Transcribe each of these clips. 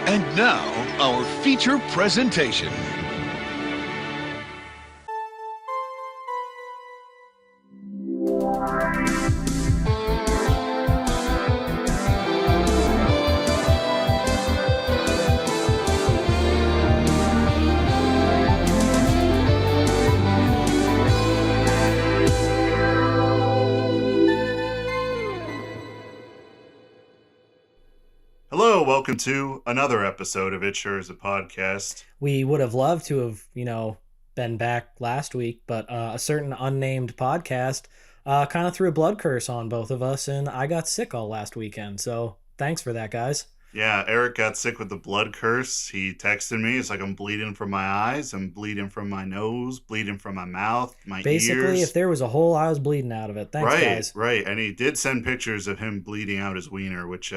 And now, our feature presentation. Hello, welcome to another episode of It Sure Is a Podcast. We would have loved to have, been back last week, but a certain unnamed podcast kind of threw a blood curse on both of us, and I got sick all last weekend. So thanks for that, guys. Yeah, Eric got sick with the blood curse. He texted me. It's like, I'm bleeding from my eyes, I'm bleeding from my nose, bleeding from my mouth, my ears. Basically, if there was a hole, I was bleeding out of it. Thanks, guys. Right. And he did send pictures of him bleeding out his wiener, which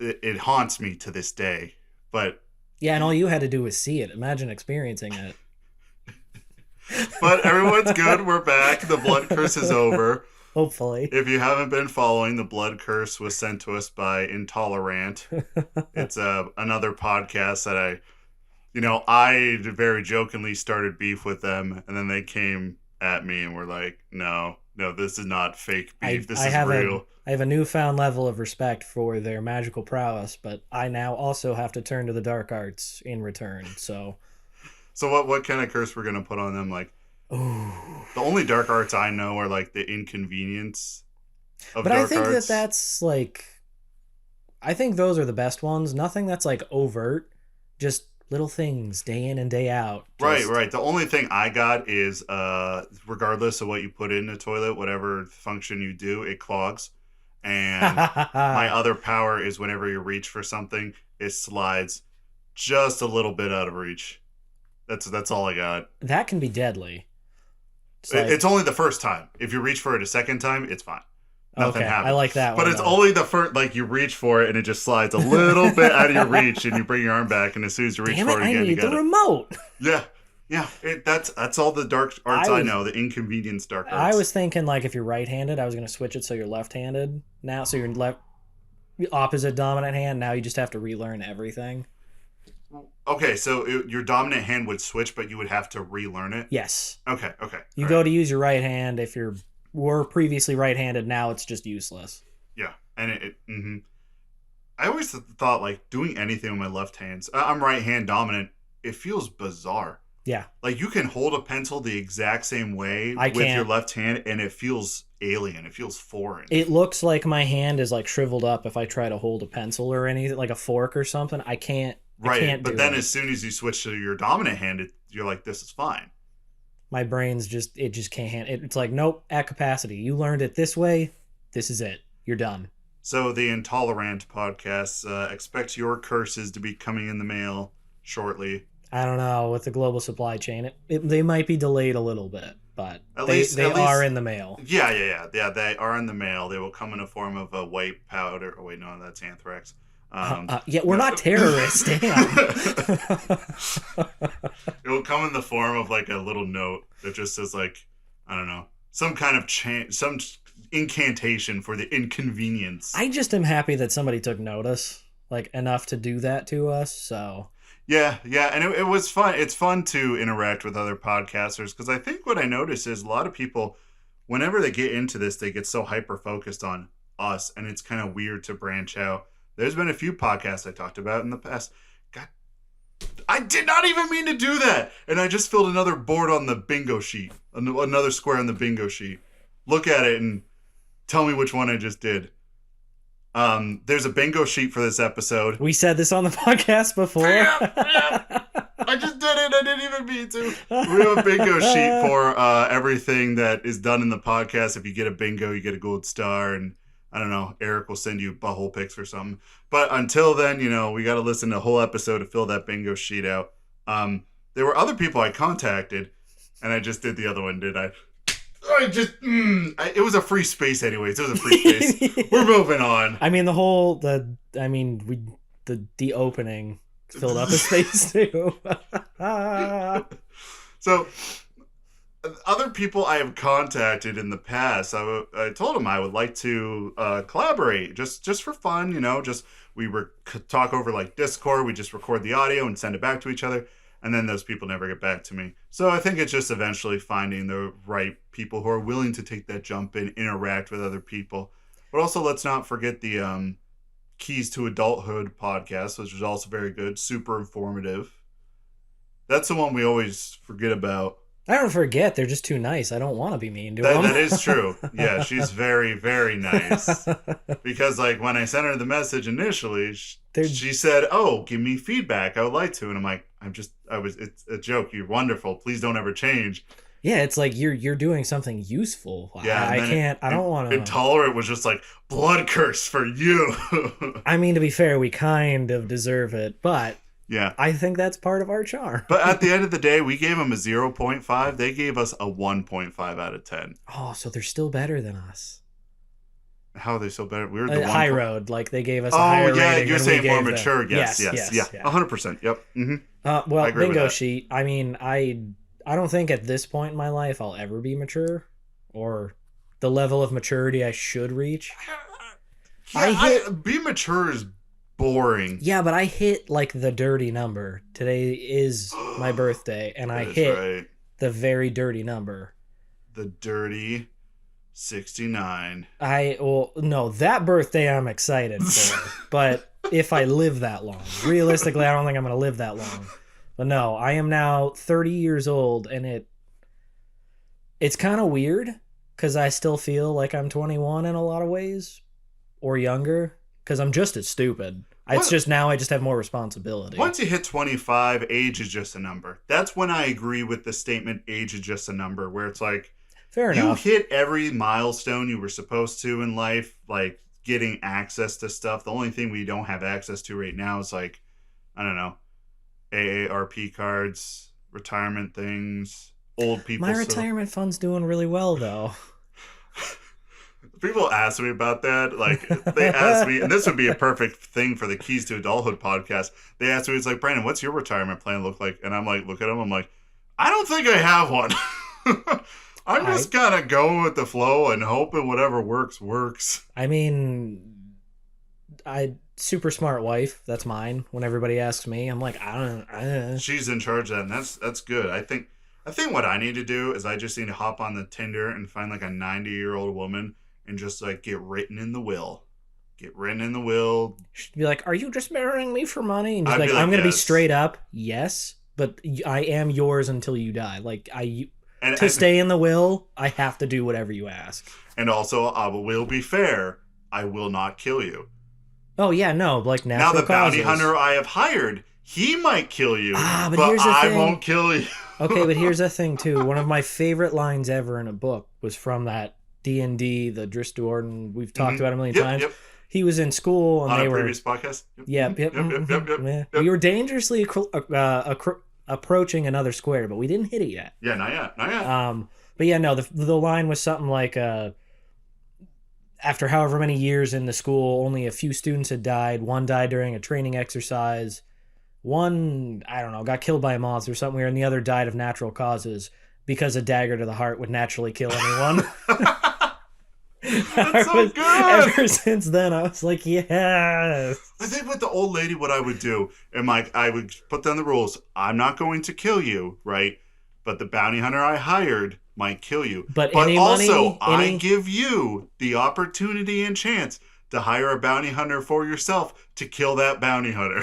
it haunts me to this day. But yeah, and all you had to do was see it. Imagine experiencing it. But everyone's good. We're back. The blood curse is over. Hopefully. If you haven't been following, the blood curse was sent to us by Intolerant. It's another podcast that I very jokingly started beef with them, and then they came at me and were like, no, this is not fake beef. This is real. I have a newfound level of respect for their magical prowess, but I now also have to turn to the dark arts in return. So what kind of curse we're gonna put on them? Like, ooh. The only dark arts I know are like the inconvenience of but dark I think arts. that's like, I think those are the best ones. Nothing that's like overt, just little things day in and day out. Right. The only thing I got is regardless of what you put in the toilet, whatever function you do, it clogs. And my other power is whenever you reach for something, it slides just a little bit out of reach. That's all I got. That can be deadly. It's only the first time. If you reach for it a second time, it's fine. Nothing happens. I like that one. But it's only the first, like, you reach for it and it just slides a little bit out of your reach, and you bring your arm back, and as soon as you reach for it again, you get it. I need the remote. Yeah. That's all the dark arts I know. The inconvenience dark arts. I was thinking, like, if you're right-handed, I was going to switch it so you're left-handed now. So you're opposite dominant hand. Now you just have to relearn everything. Okay, so your dominant hand would switch, but you would have to relearn it? Yes. Okay. You go to use your right hand. If you were previously right-handed, now it's just useless. Yeah, and I always thought, like, doing anything with my left hand. I'm right hand dominant. It feels bizarre. Yeah. Like, you can hold a pencil the exact same way your left hand, and it feels alien. It feels foreign. It looks like my hand is, like, shriveled up if I try to hold a pencil or anything, like a fork or something. I can't. Right, but then as soon as you switch to your dominant hand, you're like, this is fine. My brain's just can't handle it. It's like, nope, at capacity. You learned it this way. This is it. You're done. So the Intolerant podcast, expect your curses to be coming in the mail shortly. I don't know. With the global supply chain, they might be delayed a little bit, but at they least are in the mail. Yeah, they are in the mail. They will come in a form of a white powder. Oh, wait, no, that's anthrax. We're not terrorists. Damn. It will come in the form of like a little note that just says, like, I don't know, some kind of some incantation for the inconvenience. I just am happy that somebody took notice, like, enough to do that to us. So yeah, and it was fun. It's fun to interact with other podcasters, because I think what I notice is a lot of people, whenever they get into this, they get so hyper focused on us, and it's kind of weird to branch out. There's been a few podcasts I talked about in the past. God, I did not even mean to do that. And I just filled another board on the bingo sheet. Another square on the bingo sheet. Look at it and tell me which one I just did. There's a bingo sheet for this episode. We said this on the podcast before. Yeah. I just did it. I didn't even mean to. We have a bingo sheet for everything that is done in the podcast. If you get a bingo, you get a gold star, and I don't know, Eric will send you butthole pics or something. But until then, we got to listen to a whole episode to fill that bingo sheet out. There were other people I contacted, and I just did the other one, did I? It was a free space anyways. It was a free space. We're moving on. I mean, the opening filled up a space too. So other people I have contacted in the past, I told them I would like to collaborate just for fun, just we talk over like Discord, we just record the audio and send it back to each other, and then those people never get back to me. So I think it's just eventually finding the right people who are willing to take that jump and interact with other people. But also, let's not forget the Keys to Adulthood podcast, which is also very good, super informative. That's the one we always forget about. I don't forget. They're just too nice. I don't want to be mean to them. That is true. Yeah, she's very, very nice. Because, like, when I sent her the message initially, she said, "Oh, give me feedback. I would like to." And I'm like, it's a joke. You're wonderful. Please don't ever change. Yeah, it's like you're doing something useful. Yeah, I don't want to. Intolerant was just like, blood curse for you. I mean, to be fair, we kind of deserve it, but. Yeah. I think that's part of our charm. But at the end of the day, we gave them a 0.5. They gave us a 1.5 out of 10. Oh, so they're still better than us. How are they so better? We were the high road. Like they gave us a higher rating. Oh, yeah, you're saying more mature. Yes. Yeah. 100%. Yep. Mm-hmm. Well, bingo sheet. I mean, I don't think at this point in my life I'll ever be mature or the level of maturity I should reach. Be mature is boring. Yeah, but I hit like the dirty number. Today is my birthday, and I hit the very dirty number. The dirty 69. No, that birthday I'm excited for. But if I live that long, realistically, I don't think I'm going to live that long. But no, I am now 30 years old, and it's kind of weird because I still feel like I'm 21 in a lot of ways, or younger, because I'm just as stupid. It's just now I just have more responsibility. Once you hit 25, age is just a number. That's when I agree with the statement, age is just a number, where it's like, fair enough. You hit every milestone you were supposed to in life, like getting access to stuff. The only thing we don't have access to right now is like, I don't know, AARP cards, retirement things, old people. My retirement fund's doing really well, though. People ask me about that. Like, they ask me, and this would be a perfect thing for the Keys to Adulthood podcast. They ask me, it's like, Brandon, what's your retirement plan look like? And I'm like, look at them. I'm like, I don't think I have one. I'm just kind of going with the flow and hoping whatever works. I mean, super smart wife. That's mine. When everybody asks me, I'm like, I don't. She's in charge of that, and that's good. I think what I need to do is I just need to hop on the Tinder and find like a 90-year-old woman and just like get written in the will. She'd be like, "Are you just marrying me for money?" And just like, I'm gonna be straight up, yes, but I am yours until you die. Like to stay in the will, I have to do whatever you ask. And also, I will be fair. I will not kill you. Oh yeah, no, like now the bounty hunter I have hired, he might kill you, but here's the thing. I won't kill you. Okay, but here's the thing too. One of my favorite lines ever in a book was from that D&D, the Drizzt Do'Urden, we've talked about a million times. Yep. He was in school and on they a were previous podcast. Yep. We were dangerously approaching another square, but we didn't hit it yet. Yeah, not yet. But yeah, no, the line was something like, after however many years in the school, only a few students had died. One died during a training exercise. One, I don't know, got killed by a monster or something weird, and the other died of natural causes because a dagger to the heart would naturally kill anyone. That's so good. Ever since then, I was like, yes. I think with the old lady, what I would do, and I would put down the rules. I'm not going to kill you, right? But the bounty hunter I hired might kill you. But I give you the opportunity and chance to hire a bounty hunter for yourself to kill that bounty hunter.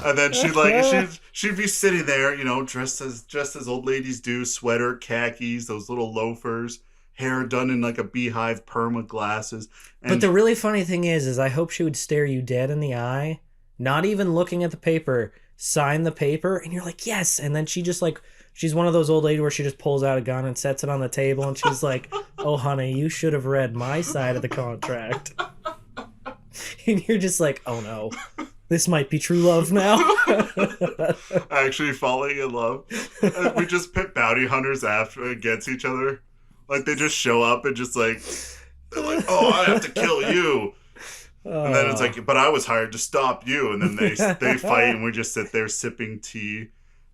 And then she'd be sitting there, dressed as old ladies do, sweater, khakis, those little loafers, hair done in like a beehive, perma glasses. But the really funny thing is I hope she would stare you dead in the eye, not even looking at the paper, sign the paper, and you're like, yes. And then she just like, she's one of those old ladies where she just pulls out a gun and sets it on the table, and she's like, oh, honey, you should have read my side of the contract. And you're just like, oh no, this might be true love now. Actually falling in love. We just pit bounty hunters against each other. Like they just show up and just like, they're like, oh, I have to kill you. And then it's like, but I was hired to stop you. And then they fight and we just sit there sipping tea.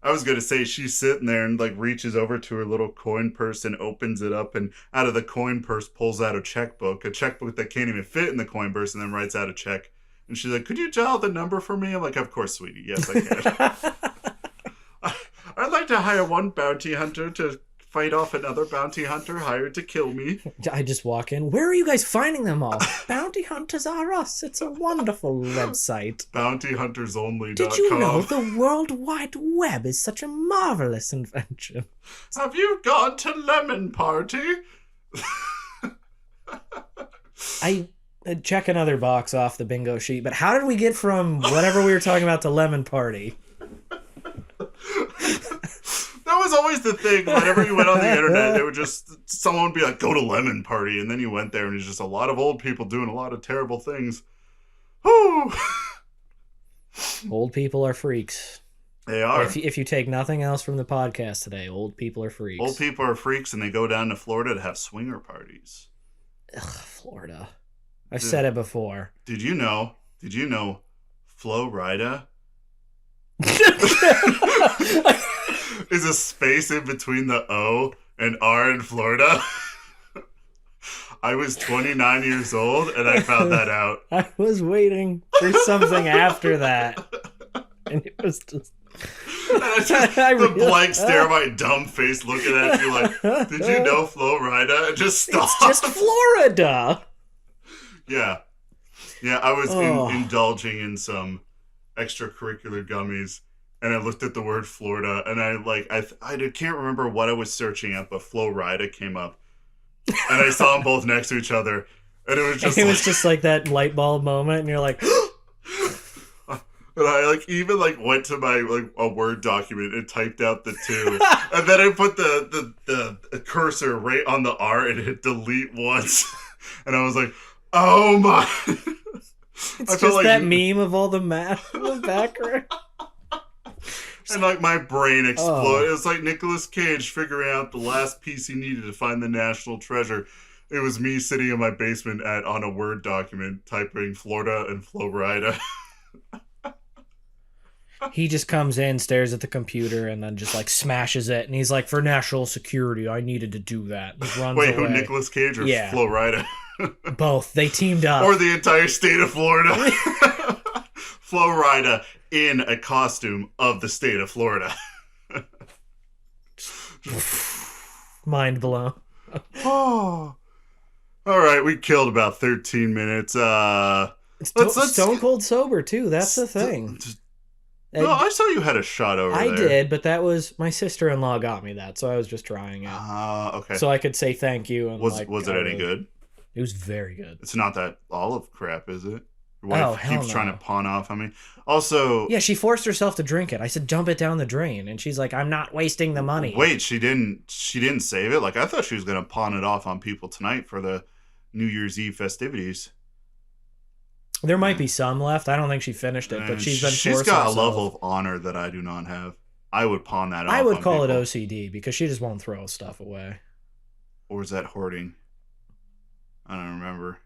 I was going to say she's sitting there and like reaches over to her little coin purse and opens it up, and out of the coin purse pulls out a checkbook that can't even fit in the coin purse, and then writes out a check. And she's like, "Could you dial the number for me?" I'm like, "Of course, sweetie. Yes, I can." I'd like to hire one bounty hunter to fight off another bounty hunter hired to kill me. I just walk in. Where are you guys finding them all? Bounty Hunters Are Us. It's a wonderful website. BountyHuntersOnly.com. Did you know the World Wide Web is such a marvelous invention? Have you gone to Lemon Party? I check another box off the bingo sheet, but how did we get from whatever we were talking about to Lemon Party? That was always the thing. Whenever you went on the internet, they would someone would be like, "Go to Lemon Party," and then you went there, and it's just a lot of old people doing a lot of terrible things. Whew. Old people are freaks. They are. If you take nothing else from the podcast today, old people are freaks. Old people are freaks, and they go down to Florida to have swinger parties. Ugh, Florida. I've said it before. Did you know Flo Rida is a space in between the O and R in Florida? I was 29 years old and I found that out. I was waiting for something after that. And it was just... the blank stare of my dumb face looking at you like, "Did you know Flo Rida?" And just stop. It's just Florida. Yeah. Yeah, I was indulging in some extracurricular gummies, and I looked at the word Florida, and I can't remember what I was searching at, but Flo Rida came up, and I saw them both next to each other, and it was just was just like that light bulb moment, and you're like, and I even went to my a Word document and typed out the two, and then I put the cursor right on the R and hit delete once, and I was like, "Oh my!" It's just that meme of all the math in the background. And my brain exploded. It was like Nicolas Cage figuring out the last piece he needed to find the national treasure. It was me sitting in my basement on a Word document typing Florida and Flo Rida. He just comes in, stares at the computer, and then just smashes it. And he's like, "For national security, I needed to do that." He runs Wait, away. who, Nicolas Cage or Flo Rida? Both. They teamed up. Or the entire state of Florida. Flo Rida in a costume of the state of Florida. Mind blown. Oh. All right, we killed about 13 minutes. Let's Stone Cold Sober, too. That's the thing. No, I saw you had a shot over there. I did, but that was... My sister-in-law got me that, so I was just trying it. Okay. So I could say thank you. And was it any good? It was very good. It's not that olive crap, is it? Your wife keeps trying to pawn off on me. Also... Yeah, she forced herself to drink it. I said, dump it down the drain. And she's like, "I'm not wasting the money." Wait, she didn't save it? I thought she was going to pawn it off on people tonight for the New Year's Eve festivities. There might be some left. I don't think she finished it, but she's got a level of honor that I do not have. I would pawn that off. I would call it OCD because she just won't throw stuff away. Or is that hoarding? I don't remember.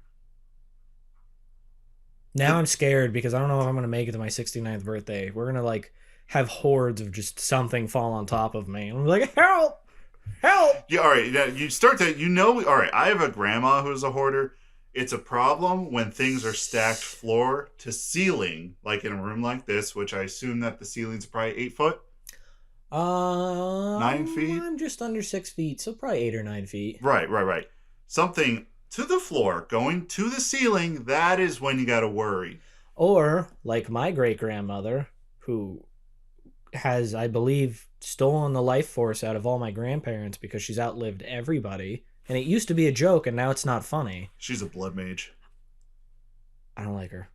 Now I'm scared because I don't know if I'm going to make it to my 69th birthday. We're going to have hordes of just something fall on top of me. I'm like, "Help! Help!" Yeah, all right. Yeah, you start to, all right, I have a grandma who's a hoarder. It's a problem when things are stacked floor to ceiling, like in a room like this, which I assume that the ceiling's probably 8 foot? 9 feet? I'm just under 6 feet, so probably 8 or 9 feet. Right. Something to the floor, going to the ceiling, that is when you gotta worry. Or, like my great-grandmother, who has, I believe, stolen the life force out of all my grandparents because she's outlived everybody. And it used to be a joke, and now it's not funny. She's a blood mage. I don't like her.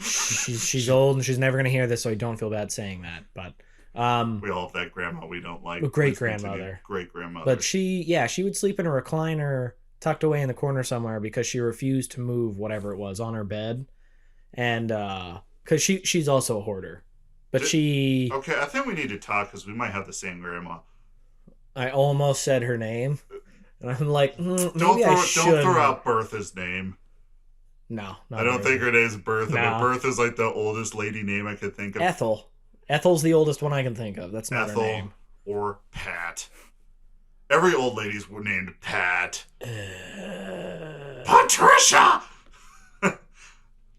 she's old, and she's never going to hear this, so I don't feel bad saying that. But we all have that grandma we don't like. Great-grandmother. Great-grandmother. But she would sleep in a recliner tucked away in the corner somewhere because she refused to move whatever it was on her bed. And because she's also a hoarder. But Okay, I think we need to talk because we might have the same grandma. I almost said her name. And I'm like, don't throw out Bertha's name. No, I don't think her name's Bertha, but Bertha's the oldest lady name I could think of. Ethel. Ethel's the oldest one I can think of. That's not Ethel her name. or Pat. Every old lady's named Pat. Patricia!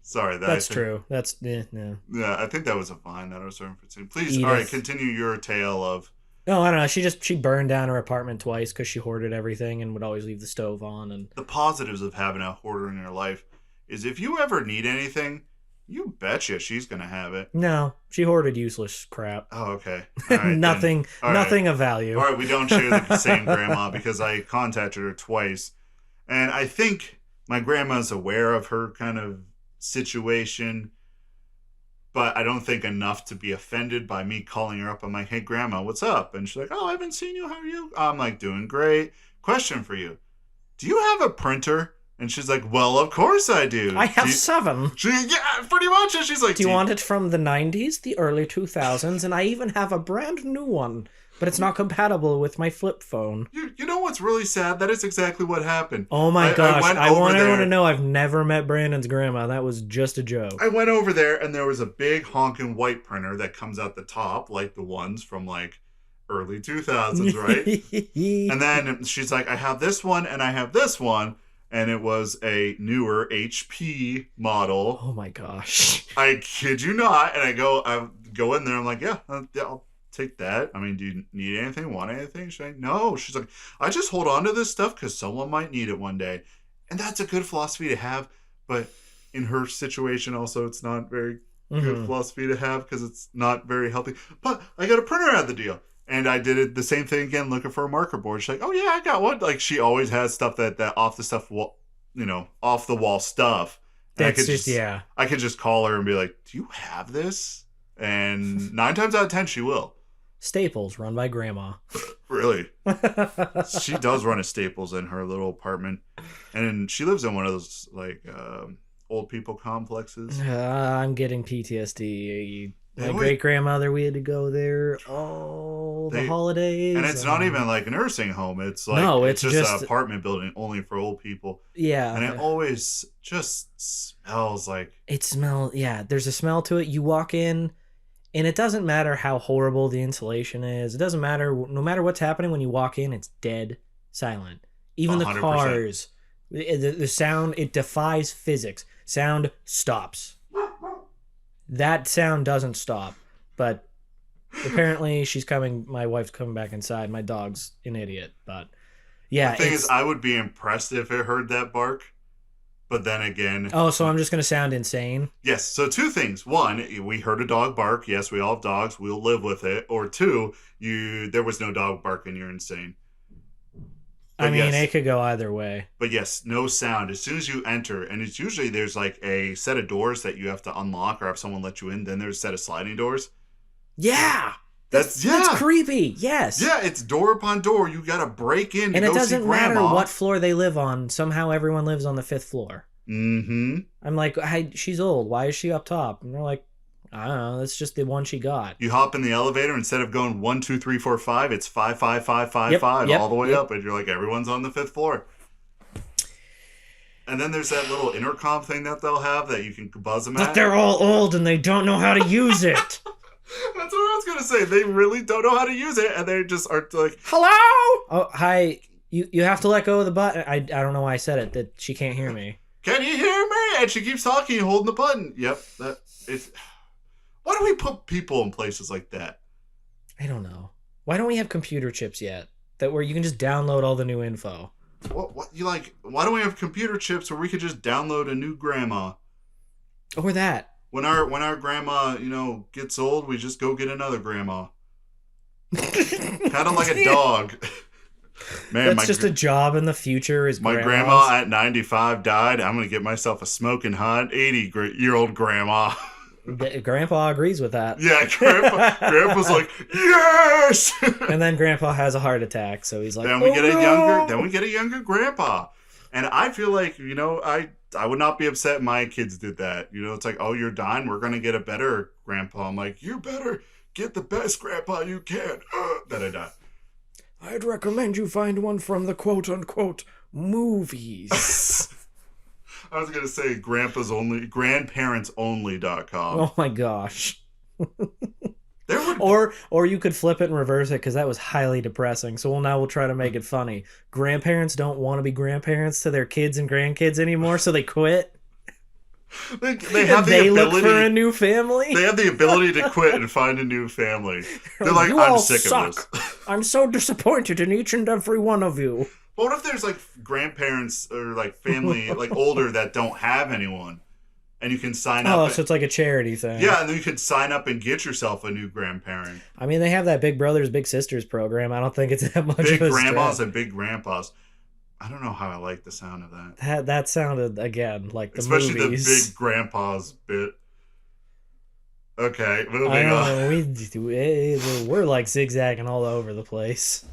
Sorry. That's true. That's, no. Yeah, I think that was a vine that I was referencing. Please, Edith. all right, continue your tale of... No, I don't know. She burned down her apartment twice because she hoarded everything and would always leave the stove on. And the positives of having a hoarder in your life is if you ever need anything, you betcha she's going to have it. No, she hoarded useless crap. Oh, okay. All right, nothing of value. All right, we don't share the same grandma because I contacted her twice. And I think my grandma's aware of her kind of situation, but I don't think enough to be offended by me calling her up. I'm like, hey, Grandma, what's up? And she's like, oh, I haven't seen you. How are you? I'm like, doing great. Question for you. Do you have a printer? And she's like, well, of course I do. I have 7. Yeah, pretty much. And she's like, do you want it from the 90s, the early 2000s? And I even have a brand new one, but it's not compatible with my flip phone. You know what's really sad? That is exactly what happened. Oh my gosh. I want everyone to know I've never met Brandon's grandma. That was just a joke. I went over there and there was a big honking white printer that comes out the top, like the ones from like early 2000s, right? And then she's like, I have this one and I have this one. And it was a newer HP model. Oh my gosh. I kid you not. And I go in there. I'm like, yeah, I'll take that. I mean, do you need anything? Want anything? She's like, no. She's like, I just hold on to this stuff because someone might need it one day. And that's a good philosophy to have. But in her situation also, it's not very good philosophy to have because it's not very healthy. But I got a printer out of the deal. And I did it the same thing again, looking for a marker board. She's like, oh, yeah, I got one. Like, she always has stuff that off the wall stuff. And I could just call her and be like, do you have this? And 9 times out of 10, she will. Staples, run by Grandma. Really? She does run a Staples in her little apartment. And she lives in one of those, like, old people complexes. I'm getting PTSD. My great-grandmother, we had to go there all the holidays. And it's not even like a nursing home. It's like it's just an apartment building only for old people. Yeah. And it always just smells like... there's a smell to it. You walk in, and it doesn't matter how horrible the insulation is. It doesn't matter. No matter what's happening when you walk in, it's dead silent. Even 100%. The cars, the sound, it defies physics. Sound stops. That sound doesn't stop, but apparently my wife's coming back inside. My dog's an idiot, but yeah. The thing is, I would be impressed if it heard that bark, but then again... Oh, so I'm just going to sound insane? Yes, so 2 things. 1, we heard a dog bark. Yes, we all have dogs. We'll live with it. Or 2, there was no dog bark and you're insane. But it could go either way. But yes, no sound. As soon as you enter, and it's usually there's like a set of doors that you have to unlock or have someone let you in. Then there's a set of sliding doors. Yeah. That's creepy. Yes. Yeah, it's door upon door. You got to break in to and go see Grandma. And it doesn't matter what floor they live on. Somehow everyone lives on the 5th floor. Mm-hmm. I'm like, she's old. Why is she up top? And they're like, I don't know. That's just the one she got. You hop in the elevator, instead of going 1, 2, 3, 4, 5, it's 5, 5, 5, 5, 5 all the way up, and you're like, everyone's on the 5th floor. And then there's that little intercom thing that they'll have that you can buzz them at. But they're all old and they don't know how to use it. That's what I was gonna say. They really don't know how to use it, and they just are like, "Hello." Oh, hi. You have to let go of the button. I don't know why I said it. That she can't hear me. Can you hear me? And she keeps talking, holding the button. Yep. Why do we put people in places like that? I don't know. Why don't we have computer chips yet? Where you can just download all the new info. What you like? Why don't we have computer chips where we could just download a new grandma? Or that. When our grandma, gets old, we just go get another grandma. Kind of like a dog. Man, that's just a job in the future. Is my grandma at 95 died. I'm gonna get myself a smoking hot 80-year-old grandma. Grandpa agrees with that. Yeah, Grandpa's like, yes. And then Grandpa has a heart attack, so he's like, then we get a younger Grandpa. And I feel like, I would not be upset if my kids did that. It's like, oh, you're dying, we're gonna get a better Grandpa. I'm like, you better get the best Grandpa you can. Then I die. I'd recommend you find one from the quote-unquote movies. I was going to say grandparentsonly.com. Oh my gosh. or you could flip it and reverse it, because that was highly depressing. So we'll try to make it funny. Grandparents don't want to be grandparents to their kids and grandkids anymore, so they quit. They have the they ability, look for a new family. They have the ability to quit and find a new family. They're like, you I'm all sick suck. of this. I'm so disappointed in each and every one of you. But what if there's like grandparents or like family like older that don't have anyone, and you can sign up? Oh, so it's like a charity thing. Yeah, and then you could sign up and get yourself a new grandparent. I mean, they have that Big Brothers Big Sisters program. I don't think it's that much Big of a grandmas stretch. and big grandpas. I don't know how I like the sound of that. That sounded, again, like the Especially movies. the big grandpas bit. Okay, moving I on. know, we're like zigzagging all over the place.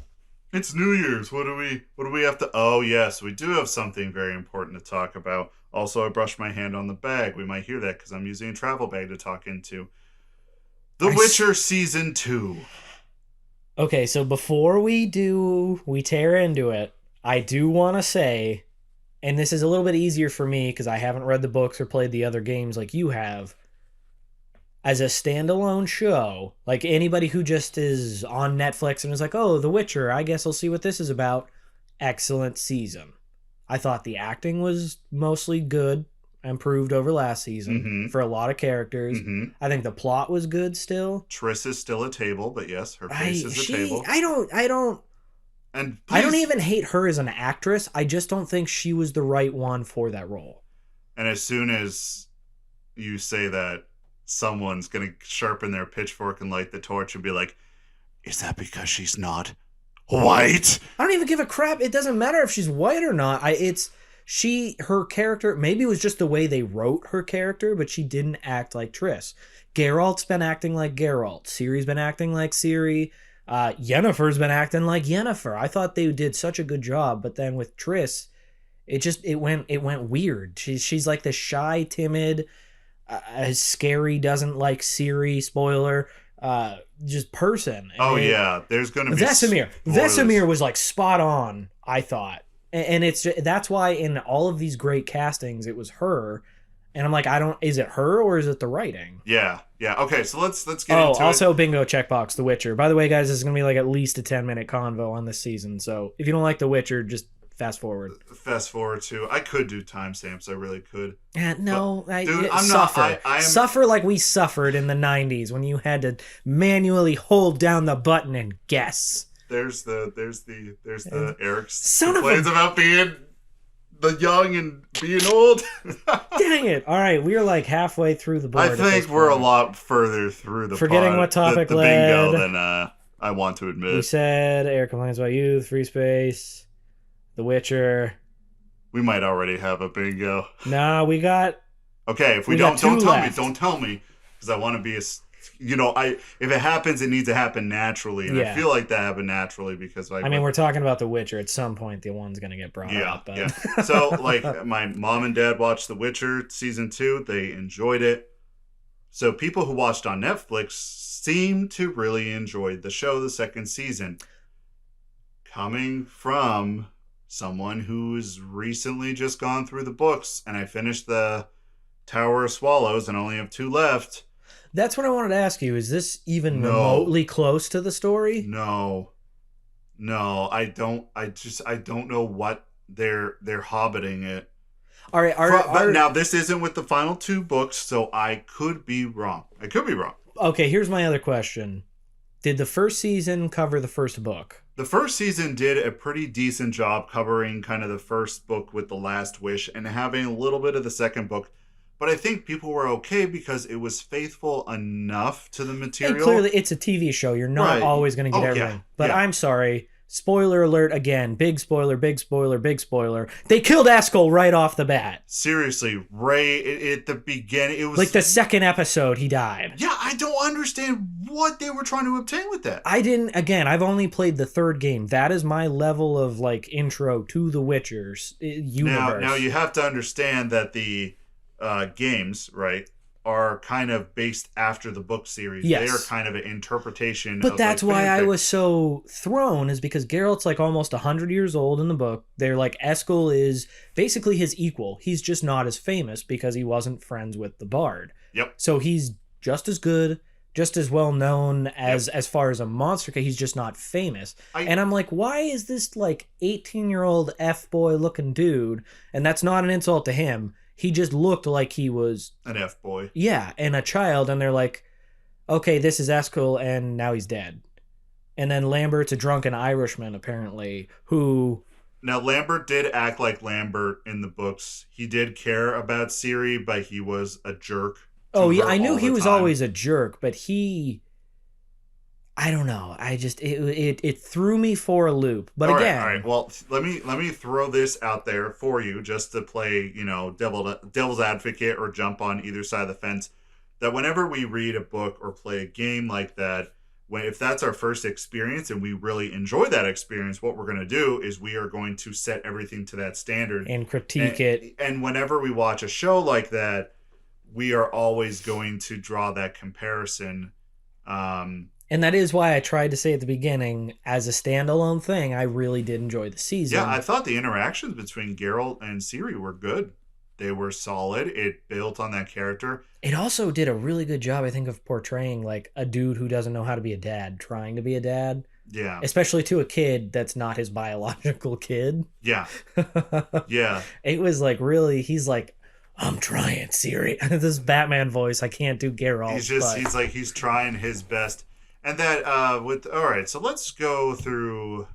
It's New Year's. What do we have to... Oh, yes, we do have something very important to talk about. Also, I brushed my hand on the bag. We might hear that because I'm using a travel bag to talk into. The Witcher Season 2. Okay, so before we tear into it, I do want to say, and this is a little bit easier for me because I haven't read the books or played the other games like you have. As a standalone show, like anybody who just is on Netflix and is like, oh, The Witcher, I guess I'll see what this is about. Excellent season. I thought the acting was mostly good, improved over last season for a lot of characters. I think the plot was good still. Triss is still a table, but yes, her face is a table. I don't And I don't even hate her as an actress. I just don't think she was the right one for that role. And as soon as you say that, someone's going to sharpen their pitchfork and light the torch and be like, is that because she's not white? I don't even give a crap. It doesn't matter if she's white or not. Her character, maybe it was just the way they wrote her character, but she didn't act like Triss. Geralt's been acting like Geralt. Ciri's been acting like Ciri. Yennefer's been acting like Yennefer. I thought they did such a good job, but then with Triss, it went weird. She's like the shy, timid, scary, doesn't like Ciri, spoiler, just person. Oh yeah, there's gonna be Vesemir was like spot on, I thought, and that's why in all of these great castings it was her, and I'm like, is it her or is it the writing? Yeah. Okay, so let's get into it. Also bingo checkbox, The Witcher. By the way, guys, this is gonna be like at least a 10-minute convo on this season, so if you don't like The Witcher, just fast forward to. I could do timestamps. I really could. No, dude, I'm suffer. Suffer like we suffered in the 90s when you had to manually hold down the button and guess. There's the Eric Son complains about being the young and being old. Dang it! All right, we're like halfway through the board. I think we're a lot further through the forgetting what topic the led bingo than I want to admit. We said Eric complains about youth, free space. The Witcher. We might already have a bingo. Nah, we got. Okay, if we don't tell me, because I want to be if it happens, it needs to happen naturally, and I feel like that happened naturally because we're talking about The Witcher. At some point, the one's gonna get brought up. But... Yeah. So, like, my mom and dad watched The Witcher season 2. They enjoyed it. So people who watched on Netflix seem to really enjoy the show, the second season. Coming from someone who's recently just gone through the books, and I finished the Tower of Swallows and only have 2 left. That's what I wanted to ask you. Is this even remotely close to the story? No, I don't know what they're hobbiting it. All right, now this isn't with the final 2 books, so I could be wrong. Okay, here's my other question. Did the first season cover the first book? The first season did a pretty decent job covering kind of the first book with The Last Wish and having a little bit of the second book. But I think people were okay because it was faithful enough to the material. And clearly, it's a TV show. You're not always going to get everything. But I'm sorry. Spoiler alert again. Big spoiler, big spoiler, big spoiler. They killed Askel right off the bat. Seriously, Ray, at the beginning, it was... like the second episode, he died. Yeah, I don't understand what they were trying to obtain with that. I've only played the third game. That is my level of, like, intro to the Witcher's universe. Now you have to understand that the games, right, are kind of based after the book series. Yes. They are kind of an interpretation. But that's why I was so thrown, is because Geralt's like almost 100 years old in the book. They're like, Eskel is basically his equal. He's just not as famous because he wasn't friends with the bard. Yep. So he's just as good, just as well known as far as a monster. He's just not famous. And I'm like, why is this like 18-year-old F-boy looking dude? And that's not an insult to him. He just looked like he was an F-boy. Yeah, and a child. And they're like, okay, this is Eskel, and now he's dead. And then Lambert's a drunken Irishman, apparently, who... Now, Lambert did act like Lambert in the books. He did care about Siri, but he was a jerk. Oh, yeah, I knew he was always a jerk, but I don't know. I just it threw me for a loop. But all right. Well, let me throw this out there for you, just to play, devil's advocate or jump on either side of the fence. That whenever we read a book or play a game like that, if that's our first experience and we really enjoy that experience, what we're going to do is we are going to set everything to that standard and critique it. And whenever we watch a show like that, we are always going to draw that comparison. And that is why I tried to say at the beginning, as a standalone thing, I really did enjoy the season. Yeah, I thought the interactions between Geralt and Ciri were good. They were solid. It built on that character. It also did a really good job, I think, of portraying like a dude who doesn't know how to be a dad, trying to be a dad. Yeah. Especially to a kid that's not his biological kid. Yeah. Yeah. It was like really, he's like, I'm trying, Ciri. This Batman voice, I can't do Geralt. He's trying his best. And that all right, so let's go through.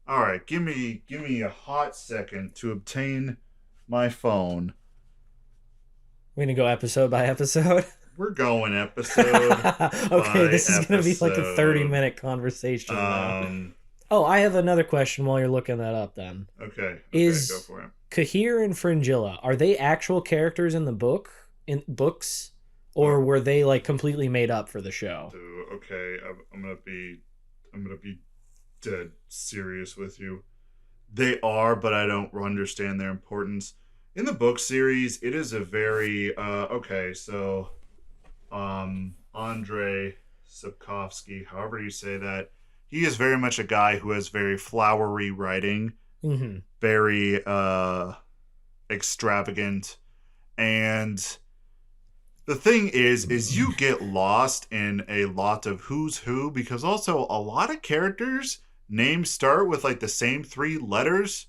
All right, give me a hot second to obtain my phone. We're gonna go episode by episode. We're going episode. Okay, this is gonna be like a 30-minute conversation. Oh, I have another question while you're looking that up. Then go for it. Kahir and Fringilla, are they actual characters in the books, or were they like completely made up for the show? Okay, I'm gonna be dead serious with you. They are, but I don't understand their importance. In the book series, it is a very Andrei Sapkowski, however you say that, he is very much a guy who has very flowery writing, very extravagant, and the thing is you get lost in a lot of who's who, because also a lot of characters' names start with like the same 3 letters.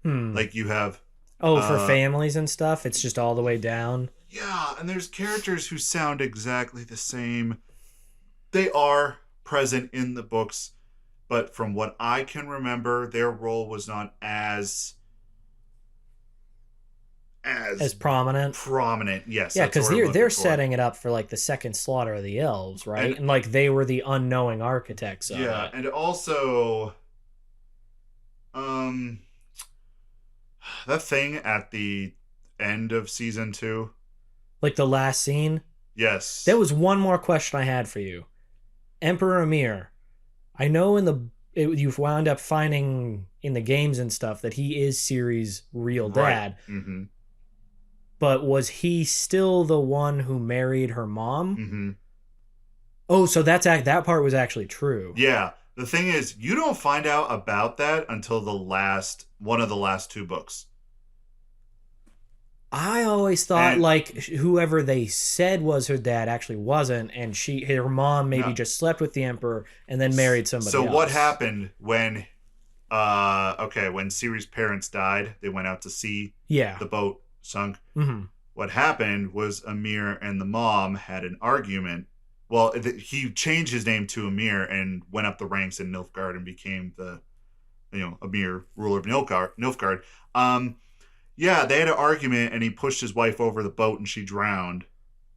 Like you have for families and stuff, it's just all the way down. Yeah, and there's characters who sound exactly the same. They are present in the books, but from what I can remember, their role was not as prominent. Yes. Yeah, because they're setting it up for like the second slaughter of the elves, right? And like they were the unknowing architects of it. And also that thing at the end of season 2, like the last scene. Yes. There was one more question I had for you. Emperor Amir, I know you've wound up finding in the games and stuff that he is Ciri's real dad. Right. Mm-hmm. But was he still the one who married her mom? Mm-hmm. Oh, so that part was actually true. Yeah. The thing is, you don't find out about that until one of the last 2 books. I always thought like whoever they said was her dad actually wasn't, and her mom maybe just slept with the emperor and then married somebody else. So what happened when Ciri's parents died? They went out to sea. Yeah. The boat sunk. Mm-hmm. What happened was Amir and the mom had an argument. Well, he changed his name to Amir and went up the ranks in Nilfgaard and became the, Amir, ruler of Nilfgaard. Yeah, they had an argument and he pushed his wife over the boat and she drowned.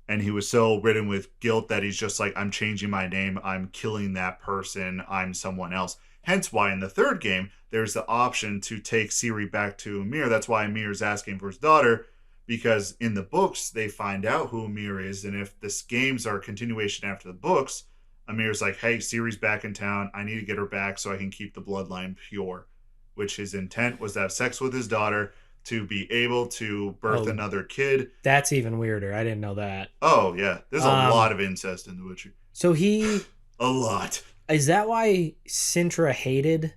And he was so ridden with guilt that he's just like, I'm changing my name. I'm killing that person. I'm someone else. Hence why in the 3rd game, there's the option to take Ciri back to Amir. That's why Amir is asking for his daughter, because in the books, they find out who Amir is. And if the games are a continuation after the books, Amir's like, hey, Ciri's back in town. I need to get her back so I can keep the bloodline pure. Which his intent was to have sex with his daughter to be able to birth another kid. That's even weirder. I didn't know that. Oh, yeah. There's a lot of incest in The Witcher. So he... a lot. Is that why Sintra hated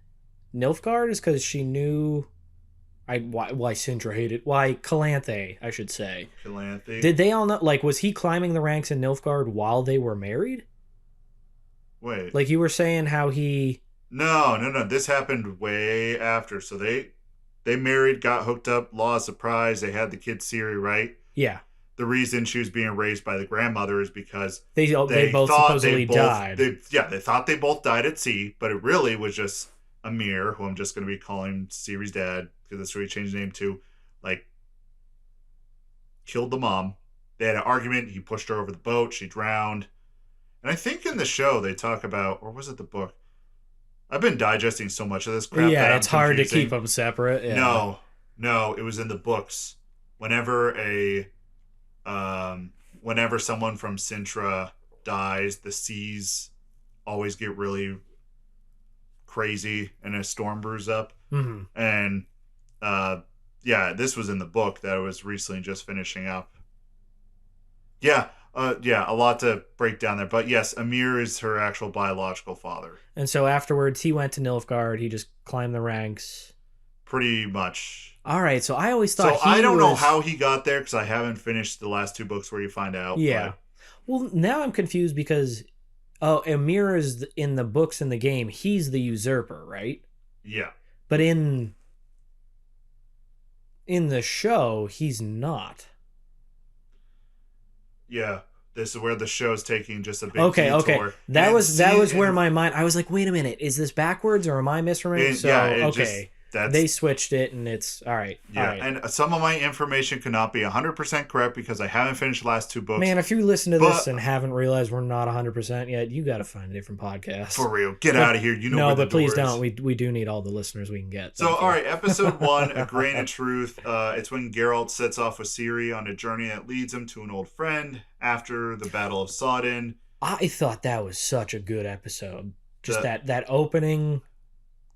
Nilfgaard? Is because she knew Why Sintra hated, why Calanthe, I should say. Calanthe. Did they all know, like, was he climbing the ranks in Nilfgaard while they were married? Wait. Like, you were saying how he... No. This happened way after. So they married, got hooked up, law of surprise. They had the kid Ciri, right? Yeah. The reason she was being raised by the grandmother is because they both supposedly died. They thought they both died at sea, but it really was just Amir, who I'm just going to be calling Ciri's dad, because that's what he changed his name to, like, killed the mom. They had an argument. He pushed her over the boat. She drowned. And I think in the show they talk about, or was it the book? I've been digesting so much of this crap. Yeah, it's hard to keep them separate. Yeah. No, it was in the books. Whenever someone from Sintra dies, the seas always get really crazy and a storm brews up. Mm-hmm. And this was in the book that I was recently just finishing up. A lot to break down there. But yes, Amir is her actual biological father. And so afterwards, he went to Nilfgaard. He just climbed the ranks. Pretty much. All right, so I always thought I don't know how he got there, because I haven't finished the last two books where you find out. Yeah. But... Well, now I'm confused because, Amir is in the books in the game. He's the usurper, right? Yeah. But in the show, he's not. Yeah. This is where the show's taking just a big detour. Okay. That was where my mind... I was like, wait a minute. Is this backwards or am I misremembering? They switched it and it's... All right. Yeah, all right. And some of my information cannot be 100% correct because I haven't finished the last two books. Man, if you listen to this and haven't realized we're not 100% yet, you got to find a different podcast. For real. Get out of here. You know where the door please is. don't. We do need all the listeners we can get. So, all right. Episode 1, A Grain of Truth. It's when Geralt sets off with Ciri on a journey that leads him to an old friend after the Battle of Sodden. I thought that was such a good episode. Just that opening...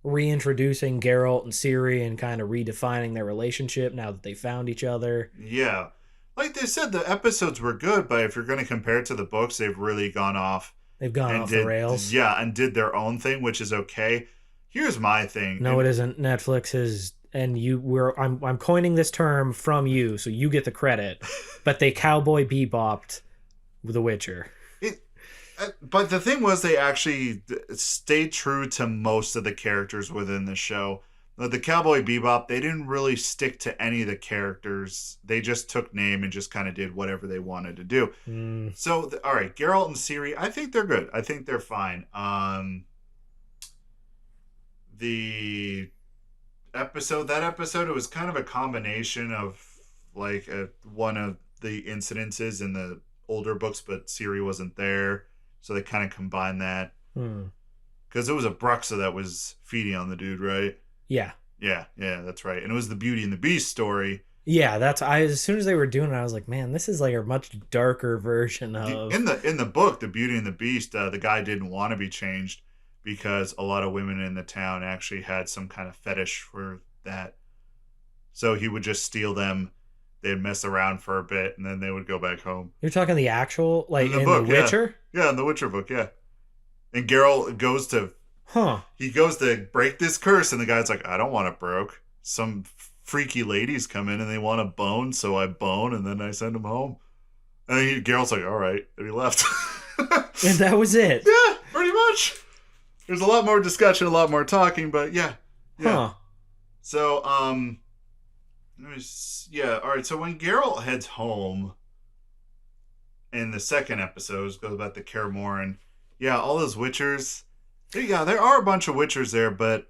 reintroducing Geralt and Ciri and kind of redefining their relationship now that they found each other. Yeah. Like they said, the episodes were good, but if you're going to compare it to the books, they've really gone off. They've gone off the rails. Yeah, and did their own thing, which is okay. Here's my thing. No, it isn't. Netflix is... And I'm coining this term from you, so you get the credit. But they cowboy bebopped The Witcher. But the thing was, they actually stayed true to most of the characters within the show. The Cowboy Bebop, they didn't really stick to any of the characters. They just took name and just kind of did whatever they wanted to do. So, all right, Geralt and Ciri, I think they're good. I think they're fine. The episode, it was kind of a combination of like one of the incidences in the older books, but Ciri wasn't there. So they kind of combined that. Because it was a Bruxa that was feeding on the dude, right? Yeah. Yeah, that's right. And it was the Beauty and the Beast story. Yeah, as soon as they were doing it, I was like, man, this is like a much darker version of... In the book, The Beauty and the Beast, the guy didn't want to be changed because a lot of women in the town actually had some kind of fetish for that. So he would just steal them. They'd mess around for a bit, and then they would go back home. You're talking the actual, like, in The Witcher? Yeah, in The Witcher book, yeah. And Geralt goes to... He goes to break this curse, and the guy's like, I don't want it broke. Some freaky ladies come in, and they want a bone, so I bone, and then I send them home. And Geralt's like, all right. And he left. And that was it? Yeah, pretty much. There's a lot more discussion, a lot more talking, but yeah. So, all right. So when Geralt heads home in the second episode, goes back to Kaer Morhen. Yeah, all those Witchers. Yeah, there are a bunch of Witchers there, but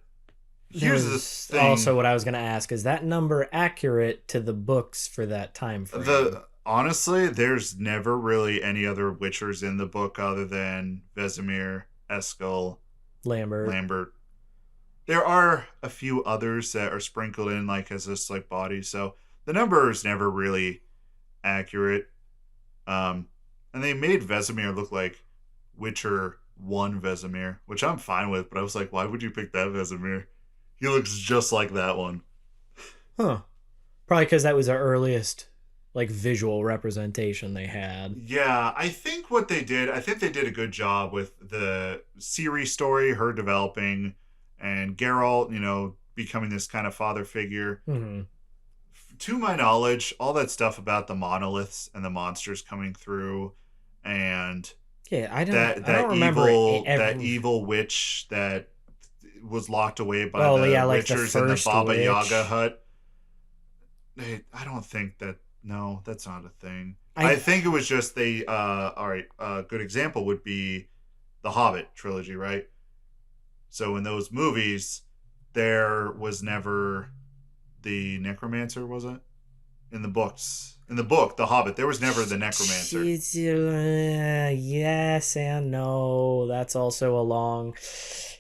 here's the thing. Also, what I was going to ask, is that number accurate to the books for that time frame? Honestly, there's never really any other Witchers in the book other than Vesemir, Eskel, Lambert. There are a few others that are sprinkled in, like, as this, like, body. So the number is never really accurate. And they made Vesemir look like Witcher 1 Vesemir, which I'm fine with. But I was like, why would you pick that Vesemir? He looks just like that one. Huh. Probably because that was the earliest, like, visual representation they had. Yeah, I think they did a good job with the Ciri story, her developing... And Geralt, becoming this kind of father figure. Mm-hmm. To my knowledge, all that stuff about the monoliths and the monsters coming through, and Yeah, I that don't remember that evil witch that was locked away by Oh, the yeah, like the Witchers in the first Baba witch. Yaga hut. I don't think that. No, that's not a thing. I think it was just they. All right. A good example would be the Hobbit trilogy, right? So in those movies, there was never the necromancer, was it? In the books, in the book, The Hobbit, there was never the necromancer. Yes and no. That's also a long.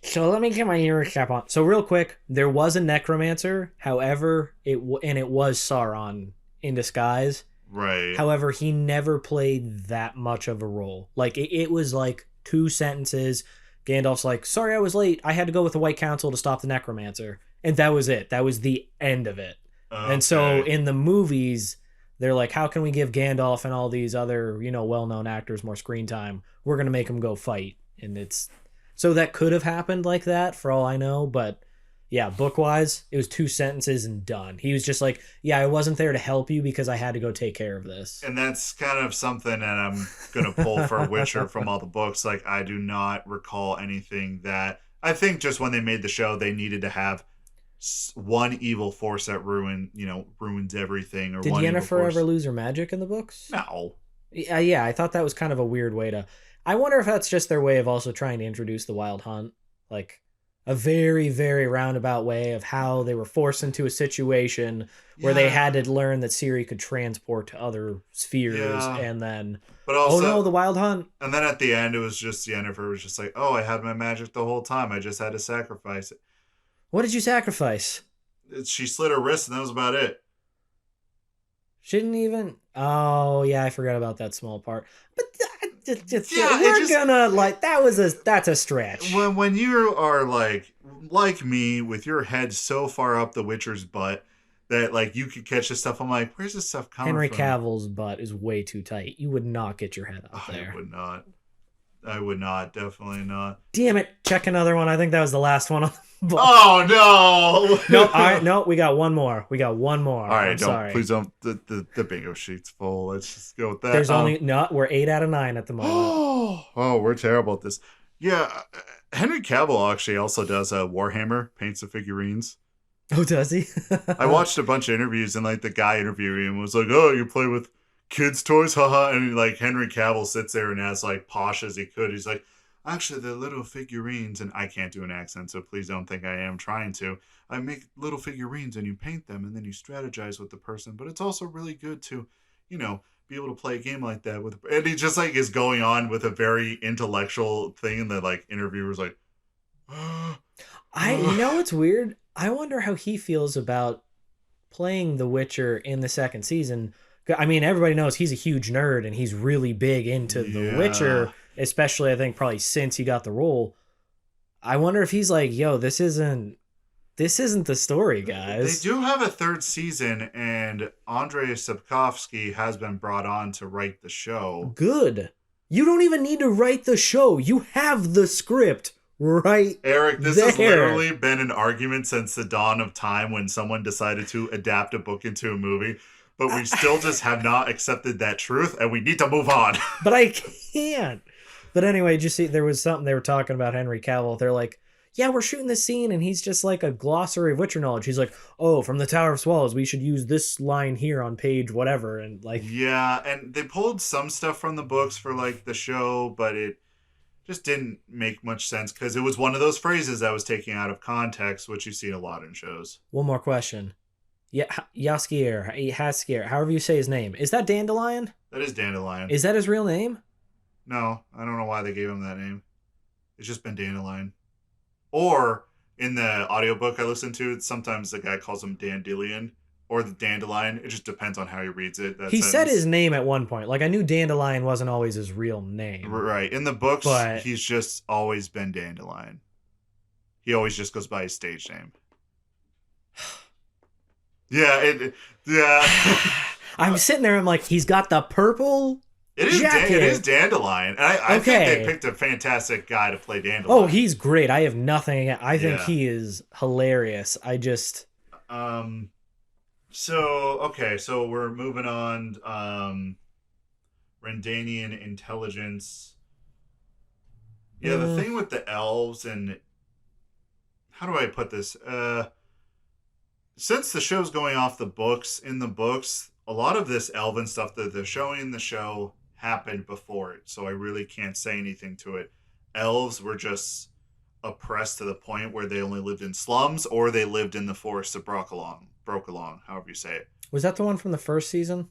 So let me get my ear cap on. So real quick, there was a necromancer. However, it was Sauron in disguise. Right. However, he never played that much of a role. Like it was like 2 sentences. Gandalf's like, "Sorry, I was late. I had to go with the White Council to stop the necromancer," and that was it. That was the end of it. Okay. And so in the movies, they're like, how can we give Gandalf and all these other, well-known actors more screen time? We're going to make them go fight. And it's... So that could have happened like that, for all I know. But, yeah, book-wise, it was 2 sentences and done. He was just like, yeah, I wasn't there to help you because I had to go take care of this. And that's kind of something that I'm going to pull for Witcher from all the books. Like, I do not recall anything that... I think just when they made the show, they needed to have one evil force that ruins everything. Or did Yennefer ever lose her magic in the books? No. Yeah, I thought that was kind of a weird way to... I wonder if that's just their way of also trying to introduce the Wild Hunt. Like, a very, very roundabout way of how they were forced into a situation where they had to learn that Ciri could transport to other spheres, and then... But also, oh no, the Wild Hunt. And then at the end, it was just Yennefer was just like, oh, I had my magic the whole time. I just had to sacrifice it. What did you sacrifice? She slit her wrist, and that was about it. She didn't even... Oh, yeah, I forgot about that small part. But that's a stretch. When you are like me, with your head so far up the Witcher's butt that like you could catch this stuff, I'm like, where's this stuff coming from? Henry Cavill's butt is way too tight. You would not get your head up there. I would not. Definitely not. Damn it. Check another one. I think that was the last one on the book. Oh, no. No, all right. No, we got one more. All right. Please don't. The bingo sheet's full. Let's just go with that. There's we're 8 out of 9 at the moment. Oh, we're terrible at this. Yeah. Henry Cavill actually also does Warhammer, paints the figurines. Oh, does he? I watched a bunch of interviews, and like the guy interviewing him was like, oh, you play with kids' toys, haha. And like Henry Cavill sits there and as like posh as he could, he's like, actually, they're little figurines, and I can't do an accent, so please don't think I am trying to. I make little figurines and you paint them and then you strategize with the person, but it's also really good to, be able to play a game like that with. And he just like is going on with a very intellectual thing, and the like interviewer's like, it's weird. I wonder how he feels about playing The Witcher in the 2nd season. I mean, everybody knows he's a huge nerd and he's really big into The Witcher, especially I think probably since he got the role. I wonder if he's like, yo, this isn't the story, guys. They do have a 3rd season, and Andrei Sapkowski has been brought on to write the show. Good. You don't even need to write the show. You have the script right Eric, this has literally been an argument since the dawn of time when someone decided to adapt a book into a movie. But we still just have not accepted that truth, and we need to move on. But I can't. But anyway, did you see, there was something they were talking about Henry Cavill. They're like, yeah, we're shooting this scene, and he's just like a glossary of Witcher knowledge. He's like, oh, from the Tower of Swallows, we should use this line here on page whatever. And like, yeah, and they pulled some stuff from the books for like the show, but it just didn't make much sense because it was one of those phrases that was taken out of context, which you see a lot in shows. One more question. Yeah, Haskier, however you say his name. Is that Dandelion? That is Dandelion. Is that his real name? No, I don't know why they gave him that name. It's just been Dandelion. Or, in the audiobook I listen to, sometimes the guy calls him Dandelion or the Dandelion. It just depends on how he reads it. He said his name at one point. Like, I knew Dandelion wasn't always his real name. Right. In the books, he's just always been Dandelion. He always just goes by his stage name. Yeah. I'm sitting there, I'm like, he's got the purple It is Jacket. it is Dandelion. And I think they picked a fantastic guy to play Dandelion. Oh, he's great. I have nothing against. I think he is hilarious. So we're moving on. Rendanian intelligence. Yeah, the thing with the elves and how do I put this? Since the show's going off the books, in the books, a lot of this elven stuff that they're showing in the show happened before it, so I really can't say anything to it. Elves were just oppressed to the point where they only lived in slums or they lived in the forests of Brokalong, however you say it. Was that the one from the first season?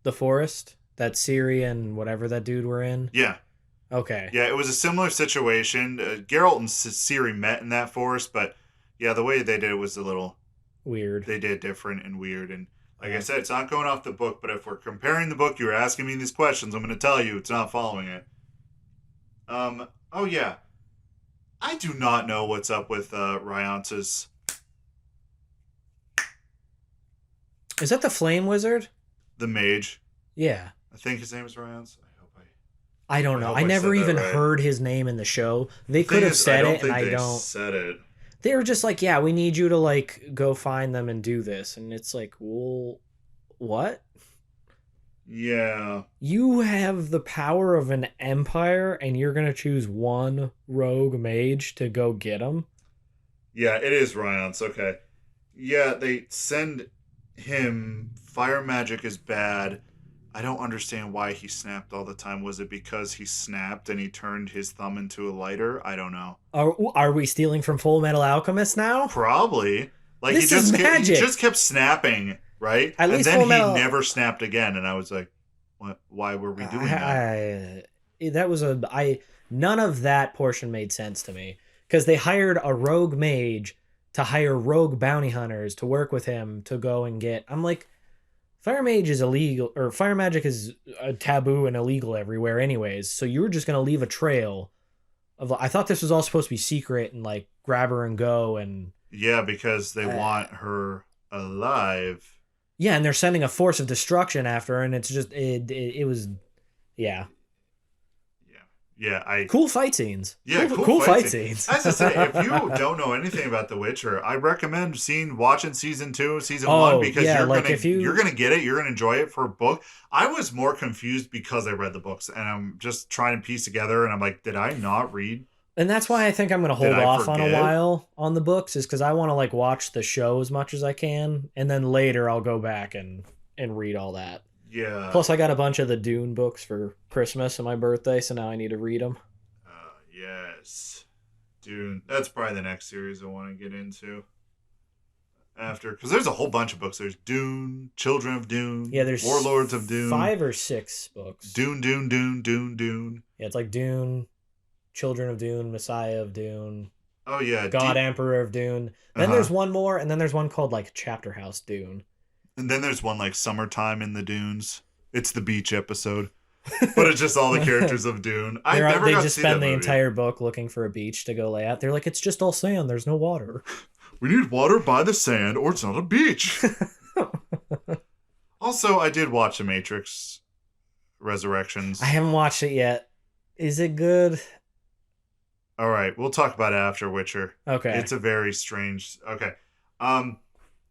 The forest? That Ciri and whatever that dude were in? Yeah. Okay. Yeah, it was a similar situation. Geralt and Ciri met in that forest, but yeah, the way they did it was a little weird. They did different and weird. And like I said, it's not going off the book, but if we're comparing the book, you were asking me these questions, I'm going to tell you it's not following it. Oh yeah. I do not know what's up with Ryance's. Is that the Flame Wizard? The mage. Yeah. I think his name is Ryance. I don't know. I never even heard his name in the show. They could have said it, and I don't. Said it. They were just like, yeah, we need you to like go find them and do this, and it's like, well, what? Yeah. You have the power of an empire, and you're gonna choose one rogue mage to go get him? Yeah, it is Ryance. Okay. Yeah, they send him. Fire magic is bad. I don't understand why he snapped all the time. Was it because he snapped and he turned his thumb into a lighter? I don't know. Are we stealing from Full Metal Alchemist now? Probably. Like this is magic. He just kept snapping, right? At least then Full Metal... he never snapped again, and I was like, "What? Why were we doing that?" None of that portion made sense to me because they hired a rogue mage to hire rogue bounty hunters to work with him to go and get. I'm like. Fire mage is illegal, or fire magic is a taboo and illegal everywhere anyways, so you were just going to leave a trail of. I thought this was all supposed to be secret and like grab her and go and. Yeah, because they want her alive. Yeah, and they're sending a force of destruction after her, and it's just it was, yeah. Yeah, cool fight scenes. Yeah, cool fight scenes. As I say, if you don't know anything about The Witcher, I recommend watching season 2, season 1, because you're gonna get it. You're gonna enjoy it for a book. I was more confused because I read the books, and I'm just trying to piece together. And I'm like, did I not read? And that's why I think I'm gonna hold off on a while on the books, is because I want to like watch the show as much as I can, and then later I'll go back and read all that. Yeah. Plus, I got a bunch of the Dune books for Christmas and my birthday, so now I need to read them. Yes. Dune. That's probably the next series I want to get into. After, because there's a whole bunch of books. There's Dune, Children of Dune, yeah, there's Warlords of Dune. 5 or 6 books. Dune. Yeah, it's like Dune, Children of Dune, Messiah of Dune. Oh, yeah. God Emperor of Dune. Then there's one more, and then there's one called like Chapter House Dune. And then there's one like Summertime in the Dunes. It's the beach episode. But it's just all the characters of Dune. They just spend the entire book looking for a beach to go lay out. They're like, it's just all sand. There's no water. We need water by the sand or it's not a beach. Also, I did watch The Matrix Resurrections. I haven't watched it yet. Is it good? All right. We'll talk about it after Witcher. Okay. It's a very strange... Okay.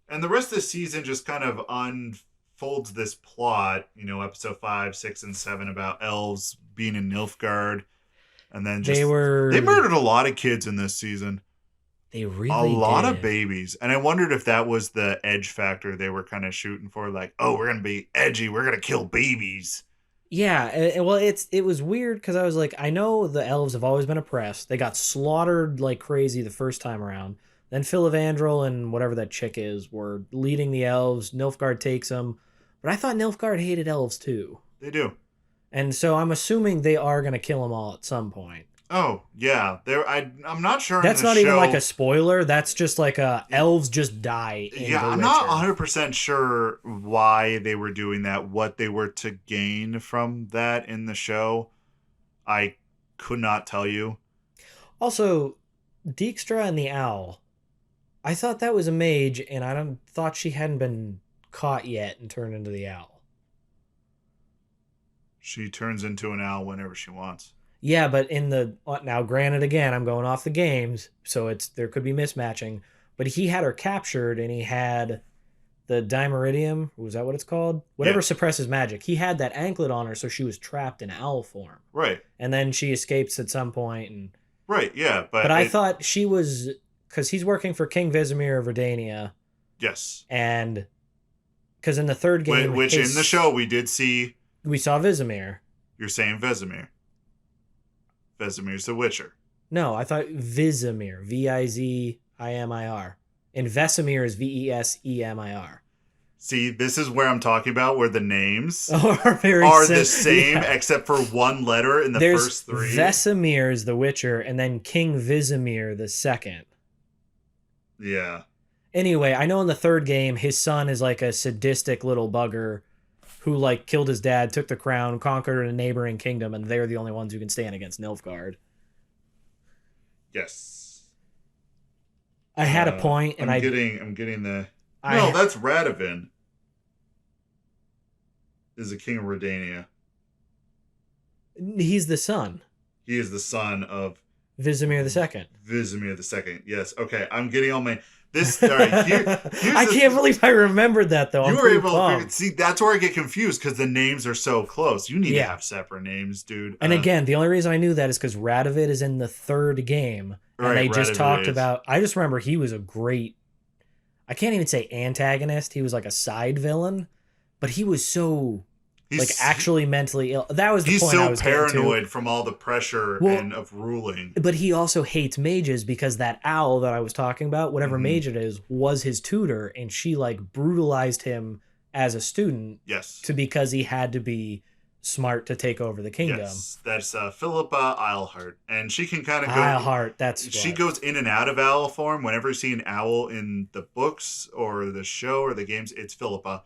And the rest of the season just kind of unfolds this plot, episode 5, 6, and 7 about elves being in Nilfgaard. And then they murdered a lot of kids in this season. They really A lot of babies. And I wondered if that was the edge factor they were kind of shooting for. Like, oh, we're going to be edgy. We're going to kill babies. Yeah. Well, it was weird because I was like, I know the elves have always been oppressed. They got slaughtered like crazy the first time around. Then Filavandrel and whatever that chick is were leading the elves. Nilfgaard takes them. But I thought Nilfgaard hated elves too. They do. And so I'm assuming they are going to kill them all at some point. Oh, yeah. I'm not sure. That's not even like a spoiler. That's just like elves just die. I'm not 100% sure why they were doing that, what they were to gain from that in the show. I could not tell you. Also, Dextra and the owl. I thought that was a mage, and I thought she hadn't been caught yet and turned into the owl. She turns into an owl whenever she wants. Yeah, but now, granted, again, I'm going off the games, so there could be mismatching. But he had her captured, and he had the Dimeridium. Was that what it's called? Whatever suppresses magic. He had that anklet on her, so she was trapped in owl form. Right. And then she escapes at some point. And right. Yeah, but I thought she was, because he's working for King Vizimir of Redania. Yes. And because in the third game, which in the show we did see, we saw Vizimir. You're saying Vizimir. Vizimir's the Witcher. No, I thought Vizimir. Vizimir. And Vesemir is Vesemir. See, this is where I'm talking about, where the names are the same, except for one letter in the first three. Vesemir is the Witcher, and then King Vizimir the second. Yeah. Anyway, I know in the third game, his son is like a sadistic little bugger who like killed his dad, took the crown, conquered a neighboring kingdom, and they're the only ones who can stand against Nilfgaard. Yes. I had a point, and I'm getting the... No, that's Radovan. Is the king of Redania. He's the son. He is the son of... Vizimir the second. Vizimir the second. Yes. Okay, I'm getting all my... This, all right, I can't believe I remembered that, though. You were able to see. That's where I get confused because the names are so close. You need to have separate names, dude. And again, the only reason I knew that is because Radovid is in the third game, and they just talked about. I just remember he was a great. I can't even say antagonist. He was like a side villain, but he was so actually mentally ill. That was the point I was getting to. He's so paranoid from all the pressure and of ruling. But he also hates mages because that owl that I was talking about, whatever mage it is, was his tutor, and she like brutalized him as a student. Yes. Because he had to be smart to take over the kingdom. Yes, that's Philippa Eilhart, and she can kind of go. Eilhart, she goes in and out of owl form. Whenever you see an owl in the books or the show or the games, it's Philippa.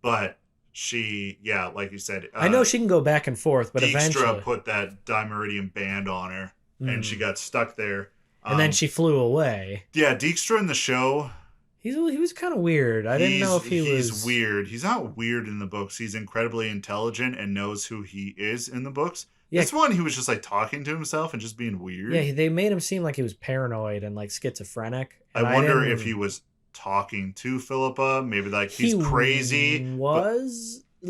But she, like you said, I know she can go back and forth, but eventually Dextra put that Dimeridium band on her, and she got stuck there. And then she flew away. Yeah, Dextra in the show, he was kind of weird. I didn't know if he's weird. He's not weird in the books. He's incredibly intelligent and knows who he is in the books. Yeah. This one, he was just like talking to himself and just being weird. Yeah, they made him seem like he was paranoid and like schizophrenic. And I wonder if he was talking to Philippa, maybe like he's crazy.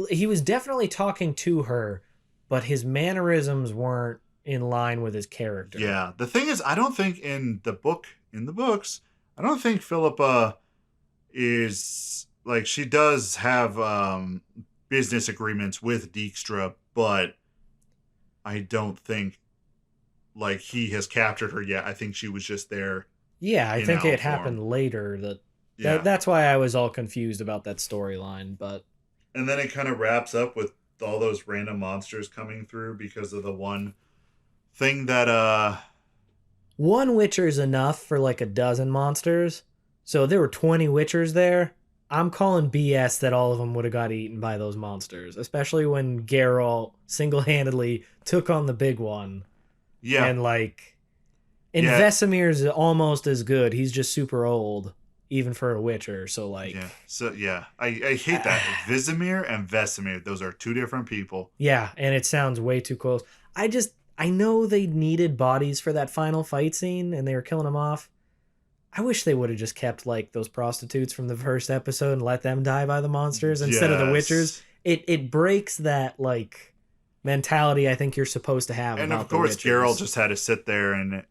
He was definitely talking to her, but his mannerisms weren't in line with his character. Yeah, the thing is, I don't think in the books, I don't think Philippa is like, she does have business agreements with Dextra, but I don't think like he has captured her yet. I think she was just there. Yeah, I think it happened later. That's why I was all confused about that storyline. But and then it kind of wraps up with all those random monsters coming through because of the one thing that one Witcher is enough for like a dozen monsters. So there were 20 Witchers there. I'm calling BS that all of them would have got eaten by those monsters, especially when Geralt single-handedly took on the big one. Yeah. And Vesemir's almost as good. He's just super old, even for a Witcher. So like, yeah. So yeah, I hate that. Vizimir and Vesemir, those are two different people. Yeah, and it sounds way too close. I know they needed bodies for that final fight scene, and they were killing them off. I wish they would have just kept like those prostitutes from the first episode and let them die by the monsters instead of the Witchers. It breaks that like mentality I think you're supposed to have. And of course, Geralt just had to sit there and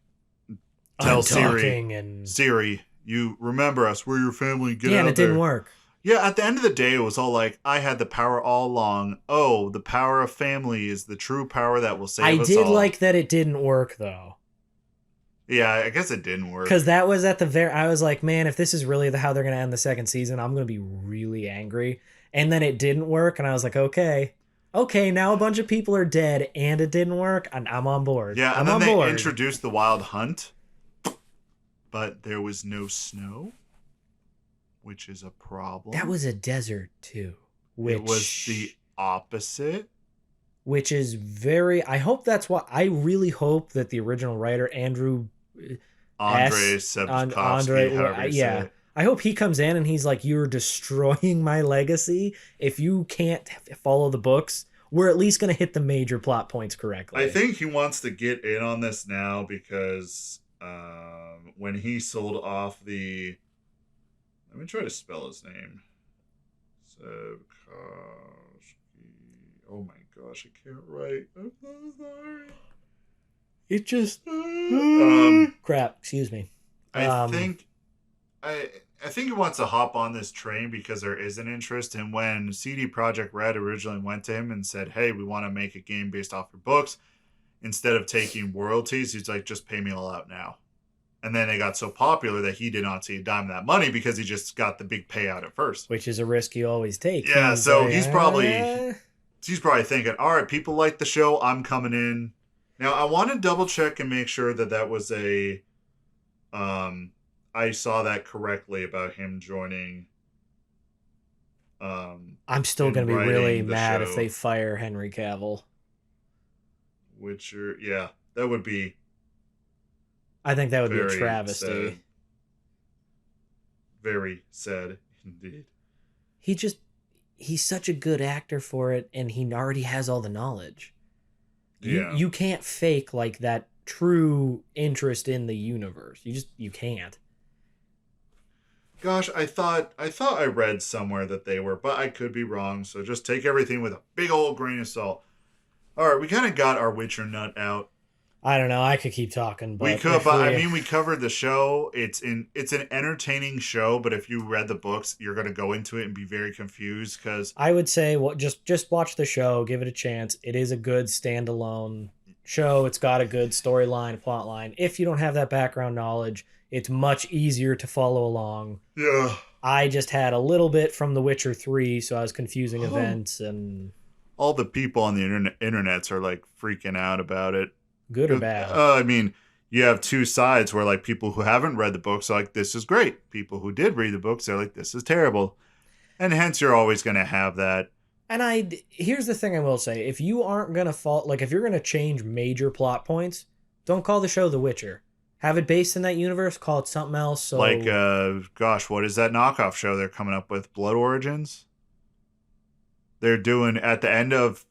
tell Ciri, you remember us, we're your family, get out there. Yeah, and it didn't work. Yeah, at the end of the day, it was all like, I had the power all along. Oh, the power of family is the true power that will save us all. I did like that it didn't work, though. Yeah, I guess it didn't work. Because that was at the I was like, man, if this is really how they're going to end the second season, I'm going to be really angry. And then it didn't work, and I was like, okay, now a bunch of people are dead, and it didn't work, and I'm on board. Yeah, and then they introduced the Wild Hunt, but there was no snow, which is a problem. That was a desert, too. It was the opposite. Which is I hope that's what, I really hope that the original writer, Andrei Sapkowski, I hope he comes in and he's like, you're destroying my legacy if you can't follow the books, we're at least going to hit the major plot points correctly. I think he wants to get in on this now because when he sold off the... Let me try to spell his name. Oh my gosh, I can't write. I'm so sorry. It just... crap, excuse me. I think he wants to hop on this train because there is an interest. And when CD Projekt Red originally went to him and said, hey, we want to make a game based off your books, instead of taking royalties, he's like, just pay me all out now. And then they got so popular that he did not see a dime of that money because he just got the big payout at first. Which is a risk you always take. Yeah, so he's probably thinking, all right, people like the show, I'm coming in. Now, I want to double check and make sure that was a... I saw that correctly about him joining. I'm still going to be really mad if they fire Henry Cavill. Witcher, yeah, that would be... I think that would be a travesty. Sad. Very sad indeed. He's such a good actor for it, and he already has all the knowledge. Yeah. You can't fake like that true interest in the universe. You can't. Gosh, I thought I read somewhere that they were, but I could be wrong, so just take everything with a big old grain of salt. All right, we kind of got our Witcher nut out. I don't know. I could keep talking, but we could. But I mean, we covered the show. It's an entertaining show, but if you read the books, you're going to go into it and be very confused. Because I would say, just watch the show, give it a chance. It is a good standalone show. It's got a good storyline, plot line. If you don't have that background knowledge, it's much easier to follow along. Yeah. I just had a little bit from The Witcher 3, so I was confusing events and all the people on the internets are like freaking out about it. Good or bad? I mean, you have two sides where like people who haven't read the books are like, this is great. People who did read the books are like, this is terrible. And hence you're always going to have that. And here's the thing I will say. If you aren't going to if you're going to change major plot points, don't call the show The Witcher. Have it based in that universe, call it something else. So like, gosh, what is that knockoff show they're coming up with? Blood Origins? They're doing at the end of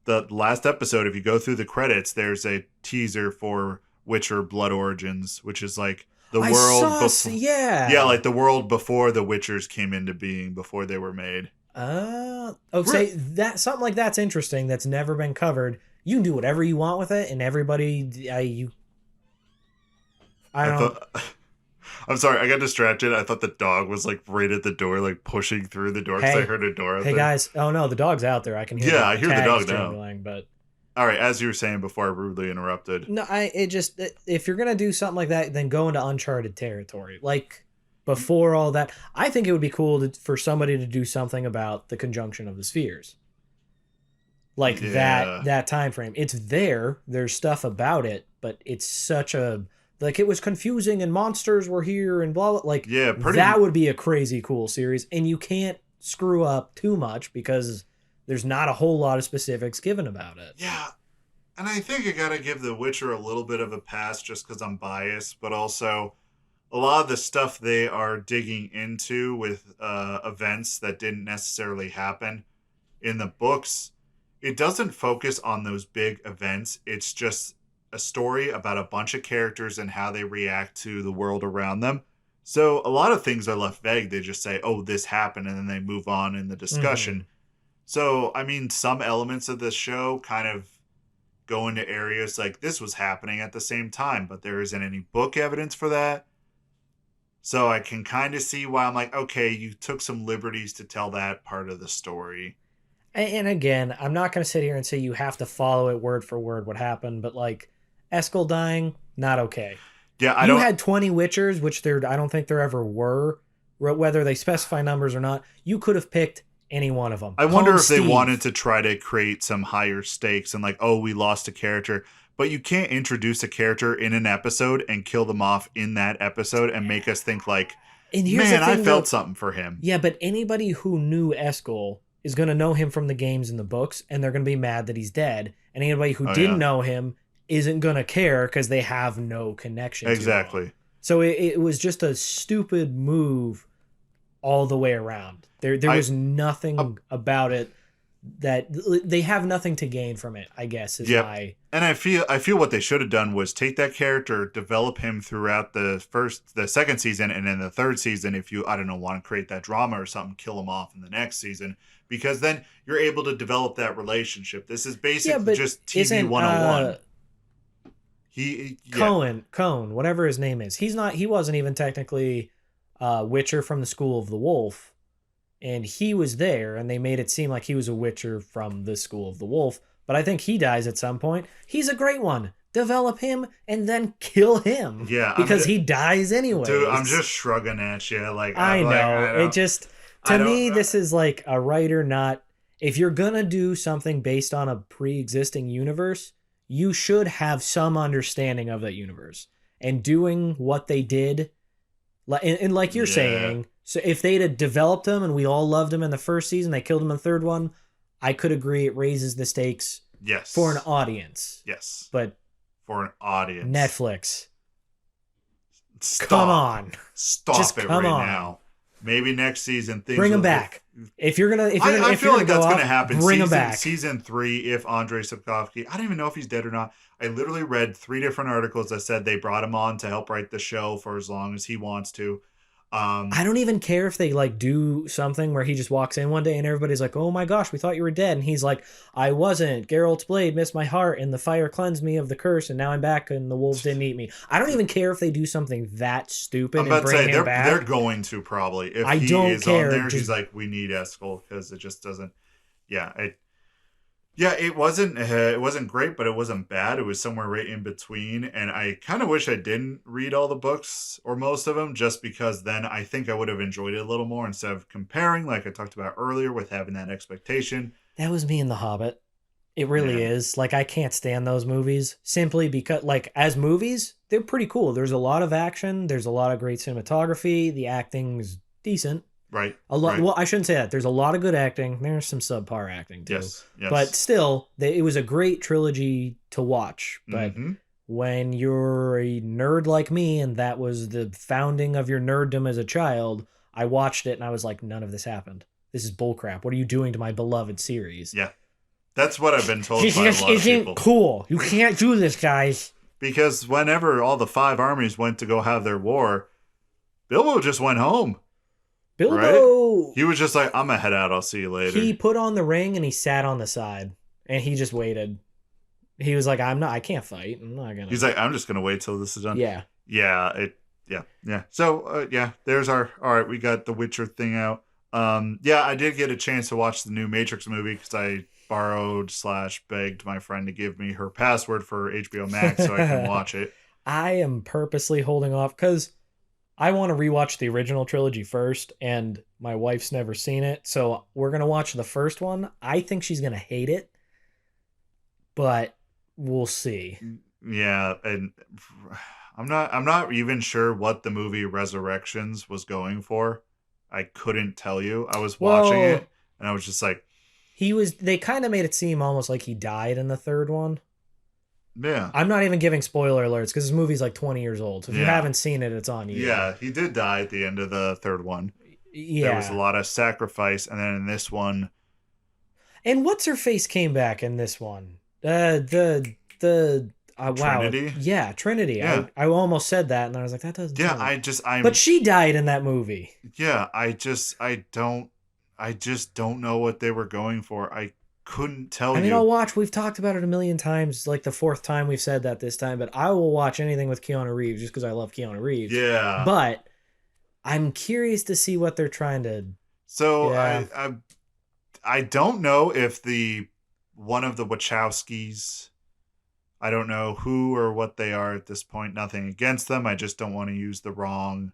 the last episode, if you go through the credits, there's a teaser for Witcher Blood Origins, which is like the world before, yeah, like the world before the Witchers came into being, before they were made. Say that something like that's interesting. That's never been covered. You can do whatever you want with it, and everybody, I'm sorry, I got distracted. I thought the dog was like right at the door, like pushing through the door because I heard a door out there. Hey guys, oh no, the dog's out there. I can hear. Yeah, I hear the dog now. But all right, as you were saying before, I rudely interrupted. No, if you're gonna do something like that, then go into uncharted territory. Like before all that, I think it would be cool for somebody to do something about the conjunction of the spheres. Like that time frame. It's there. There's stuff about it, but it's such a... Like, it was confusing and monsters were here and blah, blah. Like, that would be a crazy cool series. And you can't screw up too much because there's not a whole lot of specifics given about it. Yeah. And I think I got to give The Witcher a little bit of a pass just because I'm biased. But also, a lot of the stuff they are digging into with events that didn't necessarily happen in the books, it doesn't focus on those big events. It's just a story about a bunch of characters and how they react to the world around them. So a lot of things are left vague. They just say, oh, this happened, and then they move on in the discussion. Mm-hmm. So, I mean, some elements of this show kind of go into areas like this was happening at the same time, but there isn't any book evidence for that. So I can kind of see why I'm like, okay, you took some liberties to tell that part of the story. And again, I'm not going to sit here and say you have to follow it word for word what happened, but like, Eskel dying, not okay. Yeah, you had 20 Witchers, which I don't think there ever were, whether they specify numbers or not. You could have picked any one of them. I wonder if they wanted to try to create some higher stakes and like, oh, we lost a character. But you can't introduce a character in an episode and kill them off in that episode and make us think like, man, I felt something for him. Yeah, but anybody who knew Eskel is going to know him from the games and the books, and they're going to be mad that he's dead. And anybody who didn't know him isn't going to care because they have no connection exactly. to him. So it was just a stupid move all the way around. There was nothing about it that they have nothing to gain from it, I guess, is my... And I feel what they should have done was take that character, develop him throughout the second season, and then the third season, if you, I don't know, want to create that drama or something, kill him off in the next season, because then you're able to develop that relationship. This is basically just TV 101. Cohn, whatever his name is, he wasn't even technically Witcher from the School of the Wolf, and he was there, and they made it seem like he was a Witcher from the School of the Wolf. But I think he dies at some point. He's a great one. Develop him and then kill him. Yeah, because he dies anyway. Dude, I'm just shrugging at you. I know. It just, to me, this is like a writer not. If you're gonna do something based on a pre-existing universe, you should have some understanding of that universe. And doing what they did, and like you're saying, so if they'd have developed him and we all loved him in the first season, they killed him in the third one, I could agree it raises the stakes for an audience. Yes. But for an audience. Netflix. Come on. Stop it now. Maybe next season things bring him back. If you're gonna I feel like that's gonna happen. Bring him back. Season 3, if Andrei Sapkowski, I don't even know if he's dead or not. I literally read 3 different articles that said they brought him on to help write the show for as long as he wants to. I don't even care if they like do something where he just walks in one day and everybody's like, "Oh my gosh, we thought you were dead," and he's like, "I wasn't. Geralt's blade missed my heart, and the fire cleansed me of the curse, and now I'm back, and the wolves didn't eat me." I don't even care if they do something that stupid. I'm about and bring to say him back. they're going to probably. If I he don't is care. on there, he's like, "We need Eskel," because it just doesn't. Yeah, it wasn't great, but it wasn't bad. It was somewhere right in between, and I kind of wish I didn't read all the books or most of them, just because then I think I would have enjoyed it a little more instead of comparing, like I talked about earlier, with having that expectation. That was me in The Hobbit. It really is. Like, I can't stand those movies simply because, like, as movies, they're pretty cool. There's a lot of action. There's a lot of great cinematography. The acting's decent. Right. Right. Well, I shouldn't say that. There's a lot of good acting. There's some subpar acting too. Yes. But still, it was a great trilogy to watch. But when you're a nerd like me, and that was the founding of your nerddom as a child, I watched it and I was like, none of this happened. This is bullcrap. What are you doing to my beloved series? Yeah. That's what I've been told by a lot of people. This isn't cool. You can't do this, guys. Because whenever all the 5 armies went to go have their war, Bilbo just went home. Bilbo, right? He was just like, "I'm gonna head out. I'll see you later." He put on the ring and he sat on the side and he just waited. He was like, I can't fight. I'm not gonna. He's like, "I'm just gonna wait till this is done." Yeah. Yeah. So there's all right. We got the Witcher thing out. I did get a chance to watch the new Matrix movie because I borrowed / begged my friend to give me her password for HBO Max so I can watch it. I am purposely holding off because I want to rewatch the original trilogy first, and my wife's never seen it, so we're gonna watch the first one. I think she's gonna hate it, but we'll see. Yeah, and I'm not even sure what the movie Resurrections was going for. I couldn't tell you. I was watching it, and I was just like, they kind of made it seem almost like he died in the third one. Yeah. I'm not even giving spoiler alerts because this movie's like 20 years old. So if you haven't seen it, it's on you. Yeah, he did die at the end of the third one. Yeah. There was a lot of sacrifice, and then in this one. And what's-her-face came back in this one? Trinity? Wow. Yeah, Trinity. Yeah. I almost said that, and I was like, that doesn't But she died in that movie. Yeah, I just don't know what they were going for. I couldn't tell you. I mean, I'll watch. We've talked about it a million times, like the 4th time we've said that this time, but I will watch anything with Keanu Reeves just because I love Keanu Reeves. Yeah. But I'm curious to see what they're trying to... So I don't know if one of the Wachowskis, I don't know who or what they are at this point. Nothing against them. I just don't want to use the wrong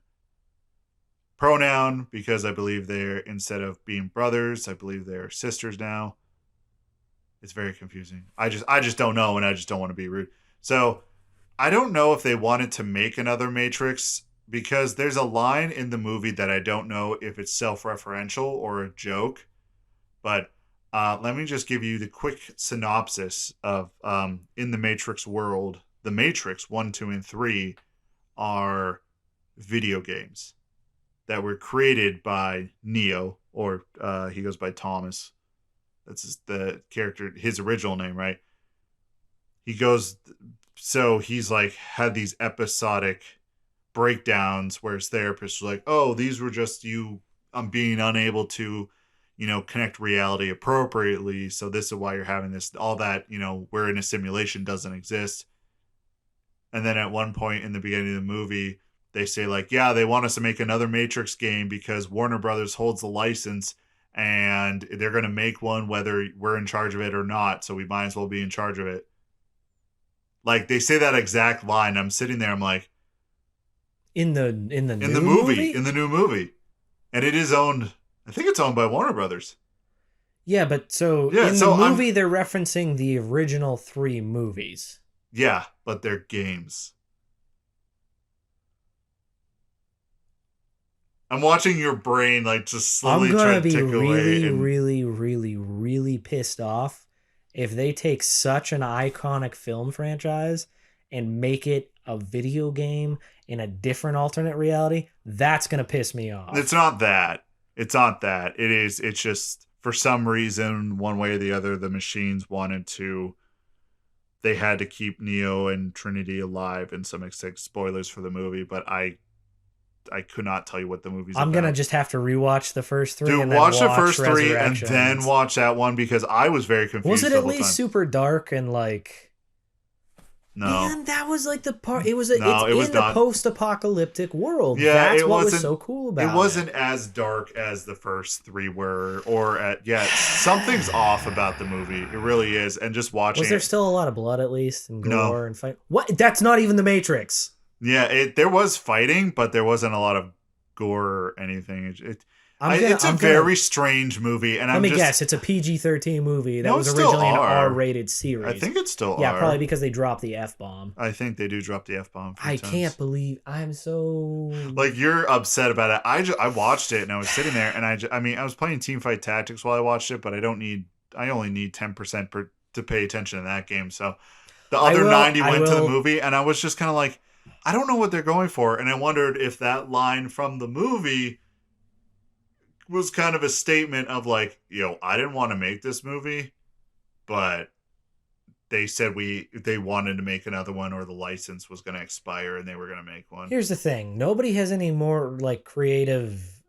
pronoun because I believe they're, instead of being brothers, I believe they're sisters now. It's very confusing. I just don't know, and I just don't want to be rude. So I don't know if they wanted to make another Matrix because there's a line in the movie that I don't know if it's self-referential or a joke. But let me just give you the quick synopsis of in the Matrix world. The Matrix 1, 2, and 3 are video games that were created by Neo, or he goes by Thomas. That's the character, his original name, right? He goes, so he's like had these episodic breakdowns where his therapist was like, oh, these were just you being unable to, connect reality appropriately. So this is why you're having this, all that, we're in a simulation doesn't exist. And then at one point in the beginning of the movie, they say like, yeah, they want us to make another Matrix game because Warner Brothers holds the license and they're going to make one whether we're in charge of it or not. So we might as well be in charge of it. Like they say that exact line. I'm sitting there. I'm like, in the new movie, in the new movie, and it is owned. I think it's owned by Warner Brothers. Yeah, but in the movie, they're referencing the original 3 movies. Yeah, but they're games. I'm watching your brain like just slowly try to tick away. I'm gonna be really, really, really pissed off if they take such an iconic film franchise and make it a video game in a different alternate reality. That's gonna piss me off. It's not that. It's not that. It is. It's just for some reason, one way or the other, the machines wanted to. They had to keep Neo and Trinity alive in some extent. Spoilers for the movie, but I could not tell you what the movie's about. I'm going to just have to rewatch the first 3. Dude, and then watch the first 3 and then watch that one because I was very confused. Was it at least super dark and like... No. Man, that was like the part... It was in the post-apocalyptic world. Yeah, that's what was so cool about it. It wasn't as dark as the first 3 were. Something's off about the movie. It really is. And just watching Was there still a lot of blood at least? And gore and fight? What? That's not even the Matrix. Yeah, there was fighting, but there wasn't a lot of gore or anything. It's a very strange movie, and let me guess, it's a PG-13 movie that was originally an R-rated series. I think it's still R. Probably because they dropped the F-bomb. I think they do drop the F-bomb. I can't believe I'm so like you're upset about it. I watched it and I was sitting there and I was playing Teamfight Tactics while I watched it, but I only need 10% to pay attention to that game. So the other 90 went to the movie, and I was just kind of like, I don't know what they're going for, and I wondered if that line from the movie was kind of a statement of like, I didn't want to make this movie, but they said they wanted to make another one or the license was going to expire and they were going to make one. Here's the thing. Nobody has any more like creative...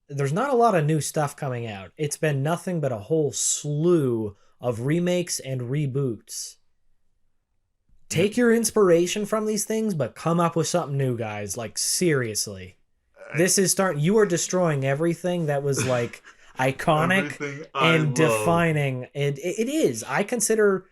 There's not a lot of new stuff coming out. It's been nothing but a whole slew of remakes and reboots. Take your inspiration from these things, but come up with something new, guys. Like, seriously. You are destroying everything that was, like, iconic and defining. It is. I consider...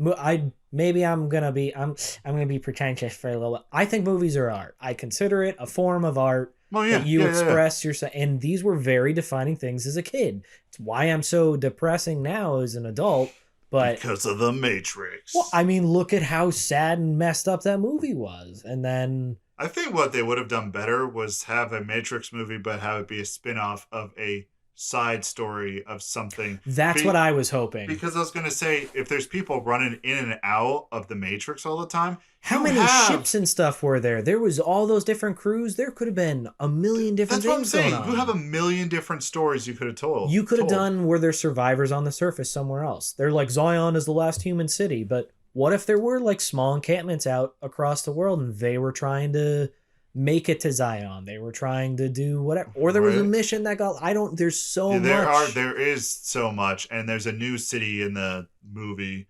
I'm gonna be pretentious for a little bit. I think movies are art. I consider it a form of art that you express yourself. And these were very defining things as a kid. It's why I'm so depressing now as an adult. But because of the Matrix. Well, I mean, look at how sad and messed up that movie was. And then I think what they would have done better was have a Matrix movie, but have it be a spin-off of a side story of something. That's what I was hoping. Because I was going to say, if there's people running in and out of the Matrix all the time, how many ships and stuff were there? There was all those different crews. There could have been a million different things going on. That's what I'm saying. You have a million different stories you could have told. You could have done where there's survivors on the surface somewhere else. They're like Zion is the last human city, but what if there were like small encampments out across the world and they were trying to make it to Zion? They were trying to do whatever, or there was a mission that there's so much. There is so much, and there's a new city in the movie.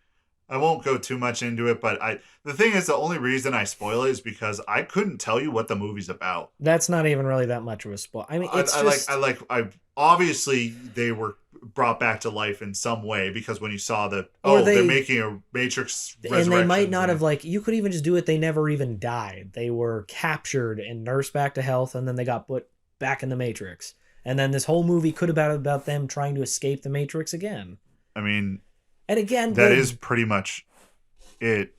I won't go too much into it, but the thing is, the only reason I spoil it is because I couldn't tell you what the movie's about. That's not even really that much of a spoil. I mean, obviously they were brought back to life in some way, because when you saw they're making a Matrix resurrection. And they might not have, like, you could even just do it. They never even died. They were captured and nursed back to health, and then they got put back in the Matrix. And then this whole movie could have been about them trying to escape the Matrix again. I mean, and again, that is pretty much it.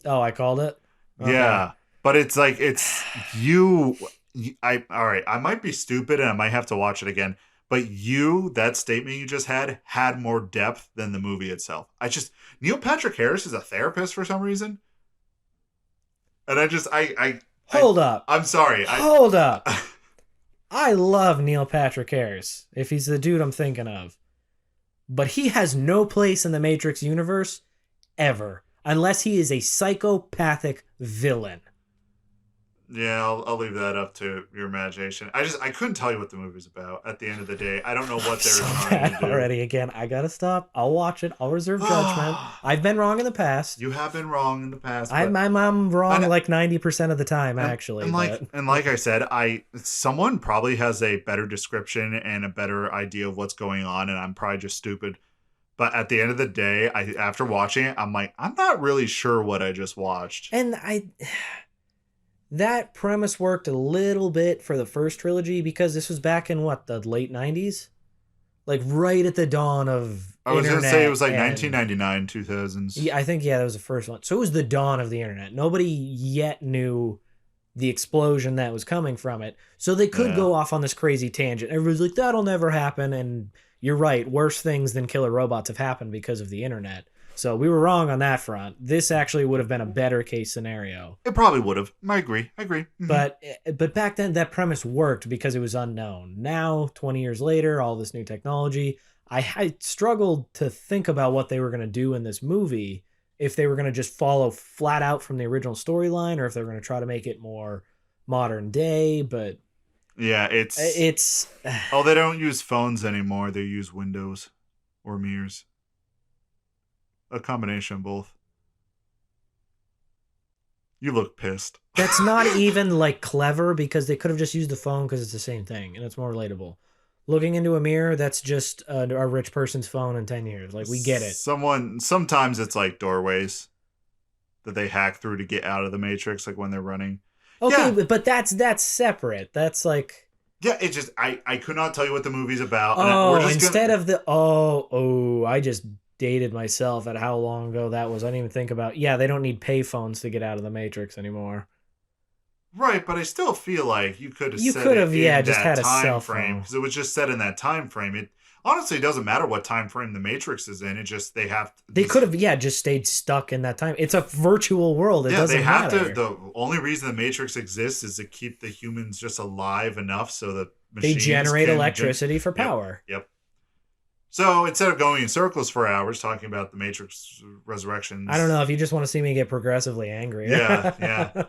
Oh, I called it? Okay. Yeah. But it's like, all right, I might be stupid and I might have to watch it again. But that statement you just had more depth than the movie itself. Neil Patrick Harris is a therapist for some reason. And Hold up. I'm sorry. Hold up. I love Neil Patrick Harris, if he's the dude I'm thinking of. but he has no place in the Matrix universe ever, unless he is a psychopathic villain. Yeah, I'll leave that up to your imagination. I couldn't tell you what the movie's about at the end of the day. I don't know what they're trying to do. Already again, I gotta stop. I'll watch it. I'll reserve judgment. I've been wrong in the past. You have been wrong in the past. I'm wrong like 90% of the time, actually. And like I said, someone probably has a better description and a better idea of what's going on, and I'm probably just stupid. But at the end of the day, after watching it, I'm like, I'm not really sure what I just watched. And that premise worked a little bit for the first trilogy because this was back in the late 90s? Like right at the dawn of I was going to say it was like and, 1999, 2000s. Yeah, I think, that was the first one. So it was the dawn of the internet. Nobody yet knew the explosion that was coming from it. So they could go off on this crazy tangent. Everybody's like, that'll never happen. And you're right. Worse things than killer robots have happened because of the internet. So we were wrong on that front. This actually would have been a better case scenario. It probably would have. I agree. Mm-hmm. But back then, that premise worked because it was unknown. Now, 20 years later, all this new technology, I struggled to think about what they were going to do in this movie, if they were going to just follow flat out from the original storyline, or if they were going to try to make it more modern day. But yeah, it's oh, they don't use phones anymore. They use windows or mirrors. A combination of both. You look pissed. That's not even like clever, because they could have just used the phone because it's the same thing and it's more relatable. Looking into a mirror, that's just a rich person's phone in 10 years. Like, we get it. Sometimes it's like doorways that they hack through to get out of the Matrix, like when they're running. Okay, yeah. But that's separate. That's like... Yeah, it just... I could not tell you what the movie's about. I just dated myself at how long ago that was. I didn't even think about... Yeah, they don't need payphones to get out of the Matrix anymore. Right, but I still feel like you could have just had a cell phone, because it was just set in that time frame. It honestly doesn't matter what time frame the Matrix is in. It just they could have just stayed stuck in that time. It's a virtual world. It doesn't matter. The only reason the Matrix exists is to keep the humans just alive enough so that machines they generate electricity for power. Yep. So instead of going in circles for hours talking about the Matrix Resurrections... I don't know if you just want to see me get progressively angry. Yeah.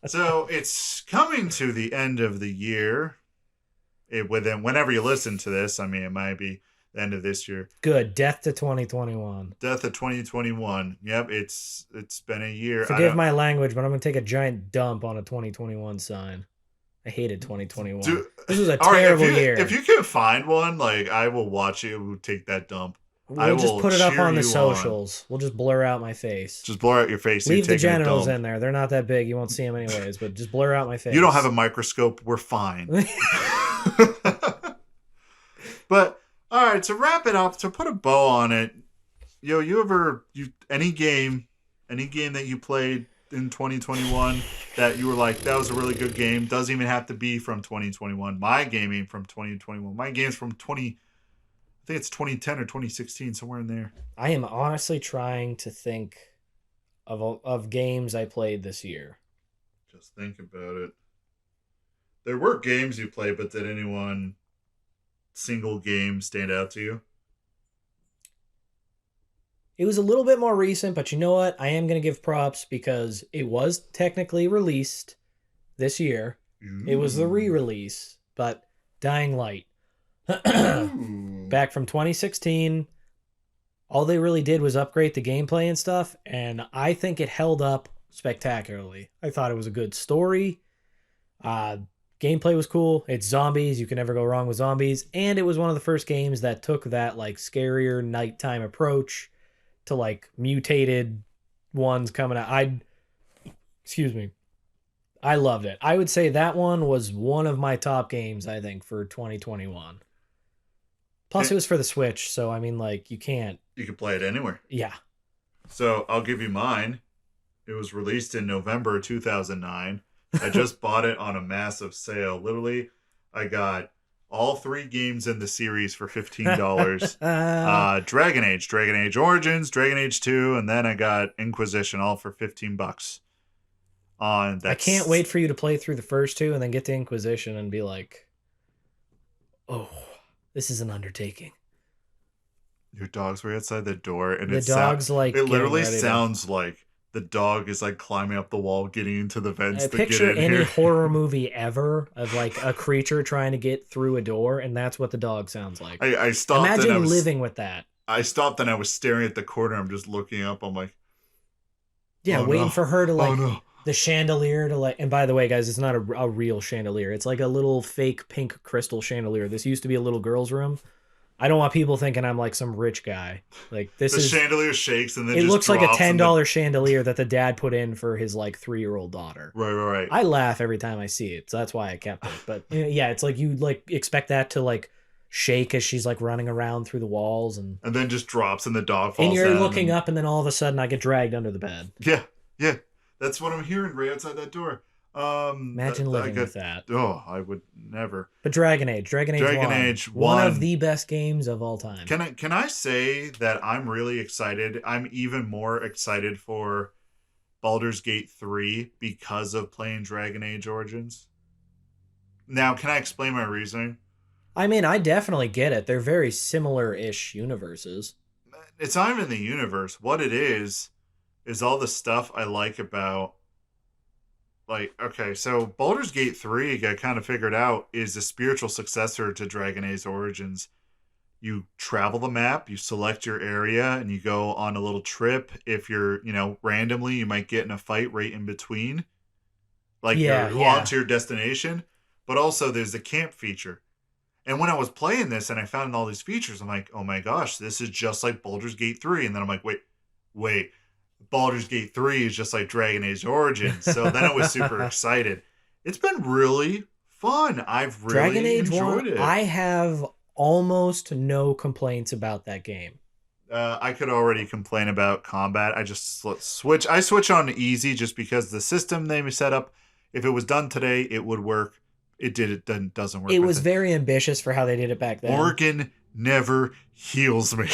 So it's coming to the end of the year. Whenever you listen to this, I mean, it might be the end of this year. Good. Death to 2021. Death of 2021. Yep, it's been a year. Forgive my language, but I'm going to take a giant dump on a 2021 sign. I hated 2021. This was a terrible year. If you can find one, like, I will watch it. We'll take that dump. We'll just put it up on the socials. We'll just blur out my face. Just blur out your face. Leave the genitals in there. They're not that big. You won't see them anyways, but just blur out my face. You don't have a microscope. We're fine. But, all right, to wrap it up, to put a bow on it, any game that you played in 2021 that you were like, that was a really good game, doesn't even have to be from 2021. My gaming from 2021. My game's from I think it's 2010 or 2016, somewhere in there. I am honestly trying to think of games I played this year. Just think about it. There were games you played, but did anyone single game stand out to you? It was a little bit more recent, but you know what? I am going to give props because it was technically released this year. Ooh. It was the re-release, but Dying Light. Back from 2016. All they really did was upgrade the gameplay and stuff, and I think it held up spectacularly. I thought it was a good story. Gameplay was cool. It's zombies. You can never go wrong with zombies. And it was one of the first games that took that like scarier nighttime approach to like mutated ones coming out. I loved it. I would say that one was one of my top games, I think, for 2021. Plus, it was for the Switch, so I mean, like, you can play it anywhere. Yeah. So I'll give you mine. It was released in November 2009. I just bought it on a massive sale. Literally, I got all 3 games in the series for $15. Dragon Age Origins, Dragon Age 2, and then I got Inquisition, all for $15. I can't wait for you to play through the first 2 and then get to Inquisition and be like, oh, this is an undertaking. Your dog's right outside the door, and The dog's like it literally getting ready sounds like the dog is like climbing up the wall, getting into the vents I to get picture in any here. horror movie ever of like a creature trying to get through a door, and that's what the dog sounds like. I stopped and Imagine living with that. I stopped and I was staring at the corner. I'm just looking up. I'm like, Yeah, oh waiting no, for her to oh like no. the chandelier to like. And by the way, guys, it's not a real chandelier. It's like a little fake pink crystal chandelier. This used to be a little girl's room. I don't want people thinking I'm like some rich guy. Like this The is. chandelier shakes and then It just looks like a drops and $10 chandelier that the dad put in for his like 3-year-old daughter. Right. I laugh every time I see it, so that's why I kept it. But yeah, it's like you like expect that to like shake as she's like running around through the walls, and then just drops and the dog falls and you're down looking and... up, and then all of a sudden I get dragged under the bed. Yeah. That's what I'm hearing right outside that door. Imagine living with that. Oh, I would never. But Dragon Age 1. One of the best games of all time. Can I say that I'm really excited? I'm even more excited for Baldur's Gate 3 because of playing Dragon Age Origins. Now, can I explain my reasoning? I mean, I definitely get it. They're very similar-ish universes. It's not even the universe. What it is all the stuff I like about, like, okay, so Baldur's Gate 3, I kind of figured out, is a spiritual successor to Dragon Age Origins. You travel the map, you select your area, and you go on a little trip. If you're, randomly, you might get in a fight right in between. Like, you're on to your destination. But also, there's the camp feature. And when I was playing this and I found all these features, I'm like, oh my gosh, this is just like Baldur's Gate 3. And then I'm like, wait. Baldur's Gate 3 is just like Dragon Age Origins. So then I was super excited. It's been really fun. I've really Dragon Age enjoyed 1, it. I have almost no complaints about that game. I could already complain about combat. I just switch. I switch on easy just because the system they set up, if it was done today, it would work. It doesn't work. It was very ambitious for how they did it back then. Morgan never heals me.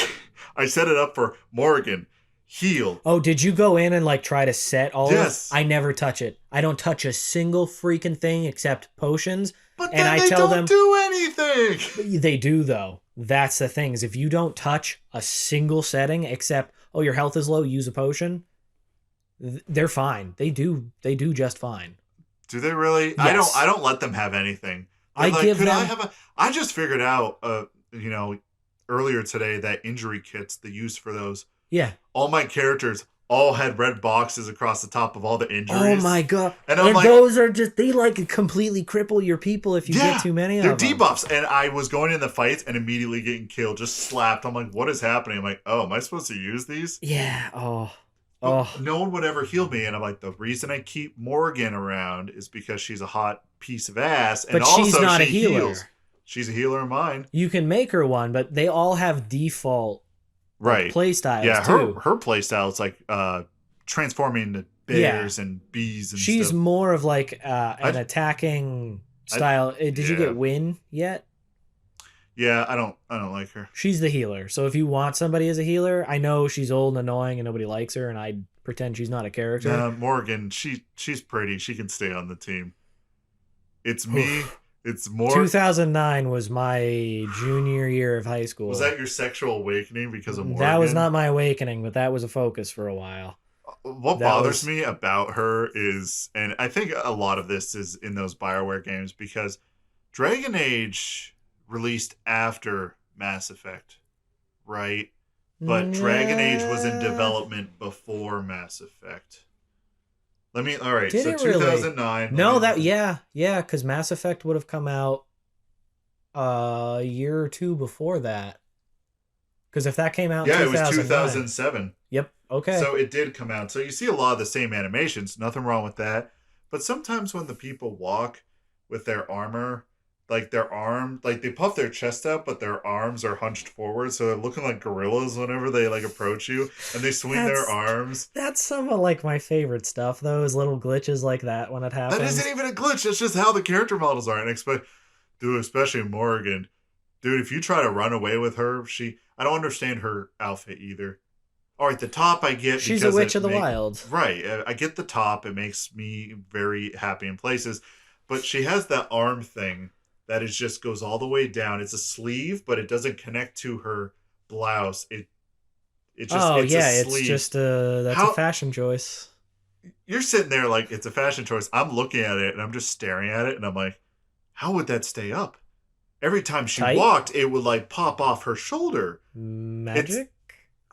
I set it up for Morgan. Heal. Oh, did you go in and like try to set all yes. of it? I never touch it. I don't touch a single freaking thing except potions. But and then I tell them, do anything. They do though. That's the thing is if you don't touch a single setting except, oh, your health is low, use a potion, they're fine. They do just fine. Do they really? Yes. I don't let them have anything. I just figured out earlier today that injury kits, the use for those. Yeah. All my characters all had red boxes across the top of all the injuries. Oh my god. And like, those are just, they like completely cripple your people if you get too many of them. They're debuffs. And I was going in the fights and immediately getting killed, just slapped. I'm like, what is happening? I'm like, oh, am I supposed to use these? Yeah. Oh. No one would ever heal me. And I'm like, the reason I keep Morgan around is because she's a hot piece of ass. And but also she's not a healer. Heals. She's a healer of mine. You can make her one, but they all have default play styles too. Her play style is like transforming into bears and bees and she's stuff. More of like an attacking style. Did you get Win yet? Yeah, I don't like her. She's the healer. So if you want somebody as a healer, I know she's old and annoying and nobody likes her, and I pretend she's not a character. Morgan, she's pretty. She can stay on the team. It's me. It's more. 2009 was my junior year of high school. Was that your sexual awakening because of Morgan? That was not my awakening, but that was a focus for a while. What bothers me about her is, and I think a lot of this is in those BioWare games, because Dragon Age released after Mass Effect, right? But Dragon Age was in development before Mass Effect. All right, Did so it 2009. Really? No, because Mass Effect would have come out a year or two before that. Because if that came out in 2009, it was 2007. Yep, okay. So it did come out. So you see a lot of the same animations. Nothing wrong with that. But sometimes when the people walk with their armor, like their arm, like they puff their chest out, but their arms are hunched forward, so they're looking like gorillas whenever they like approach you, and they swing their arms. That's some of like my favorite stuff. Those little glitches like that when it happens. That isn't even a glitch. It's just how the character models are, and especially Morgan, dude. If you try to run away with her, I don't understand her outfit either. All right, the top I get. She's a witch of the wild. Right, I get the top. It makes me very happy in places, but she has that arm thing that just goes all the way down. It's a sleeve, but it doesn't connect to her blouse, it's just it's a sleeve. just a fashion choice. You're sitting there like it's a fashion choice. I'm looking at it and I'm just staring at it and I'm like, how would that stay up? Every time she walked, it would like pop off her shoulder. Magic?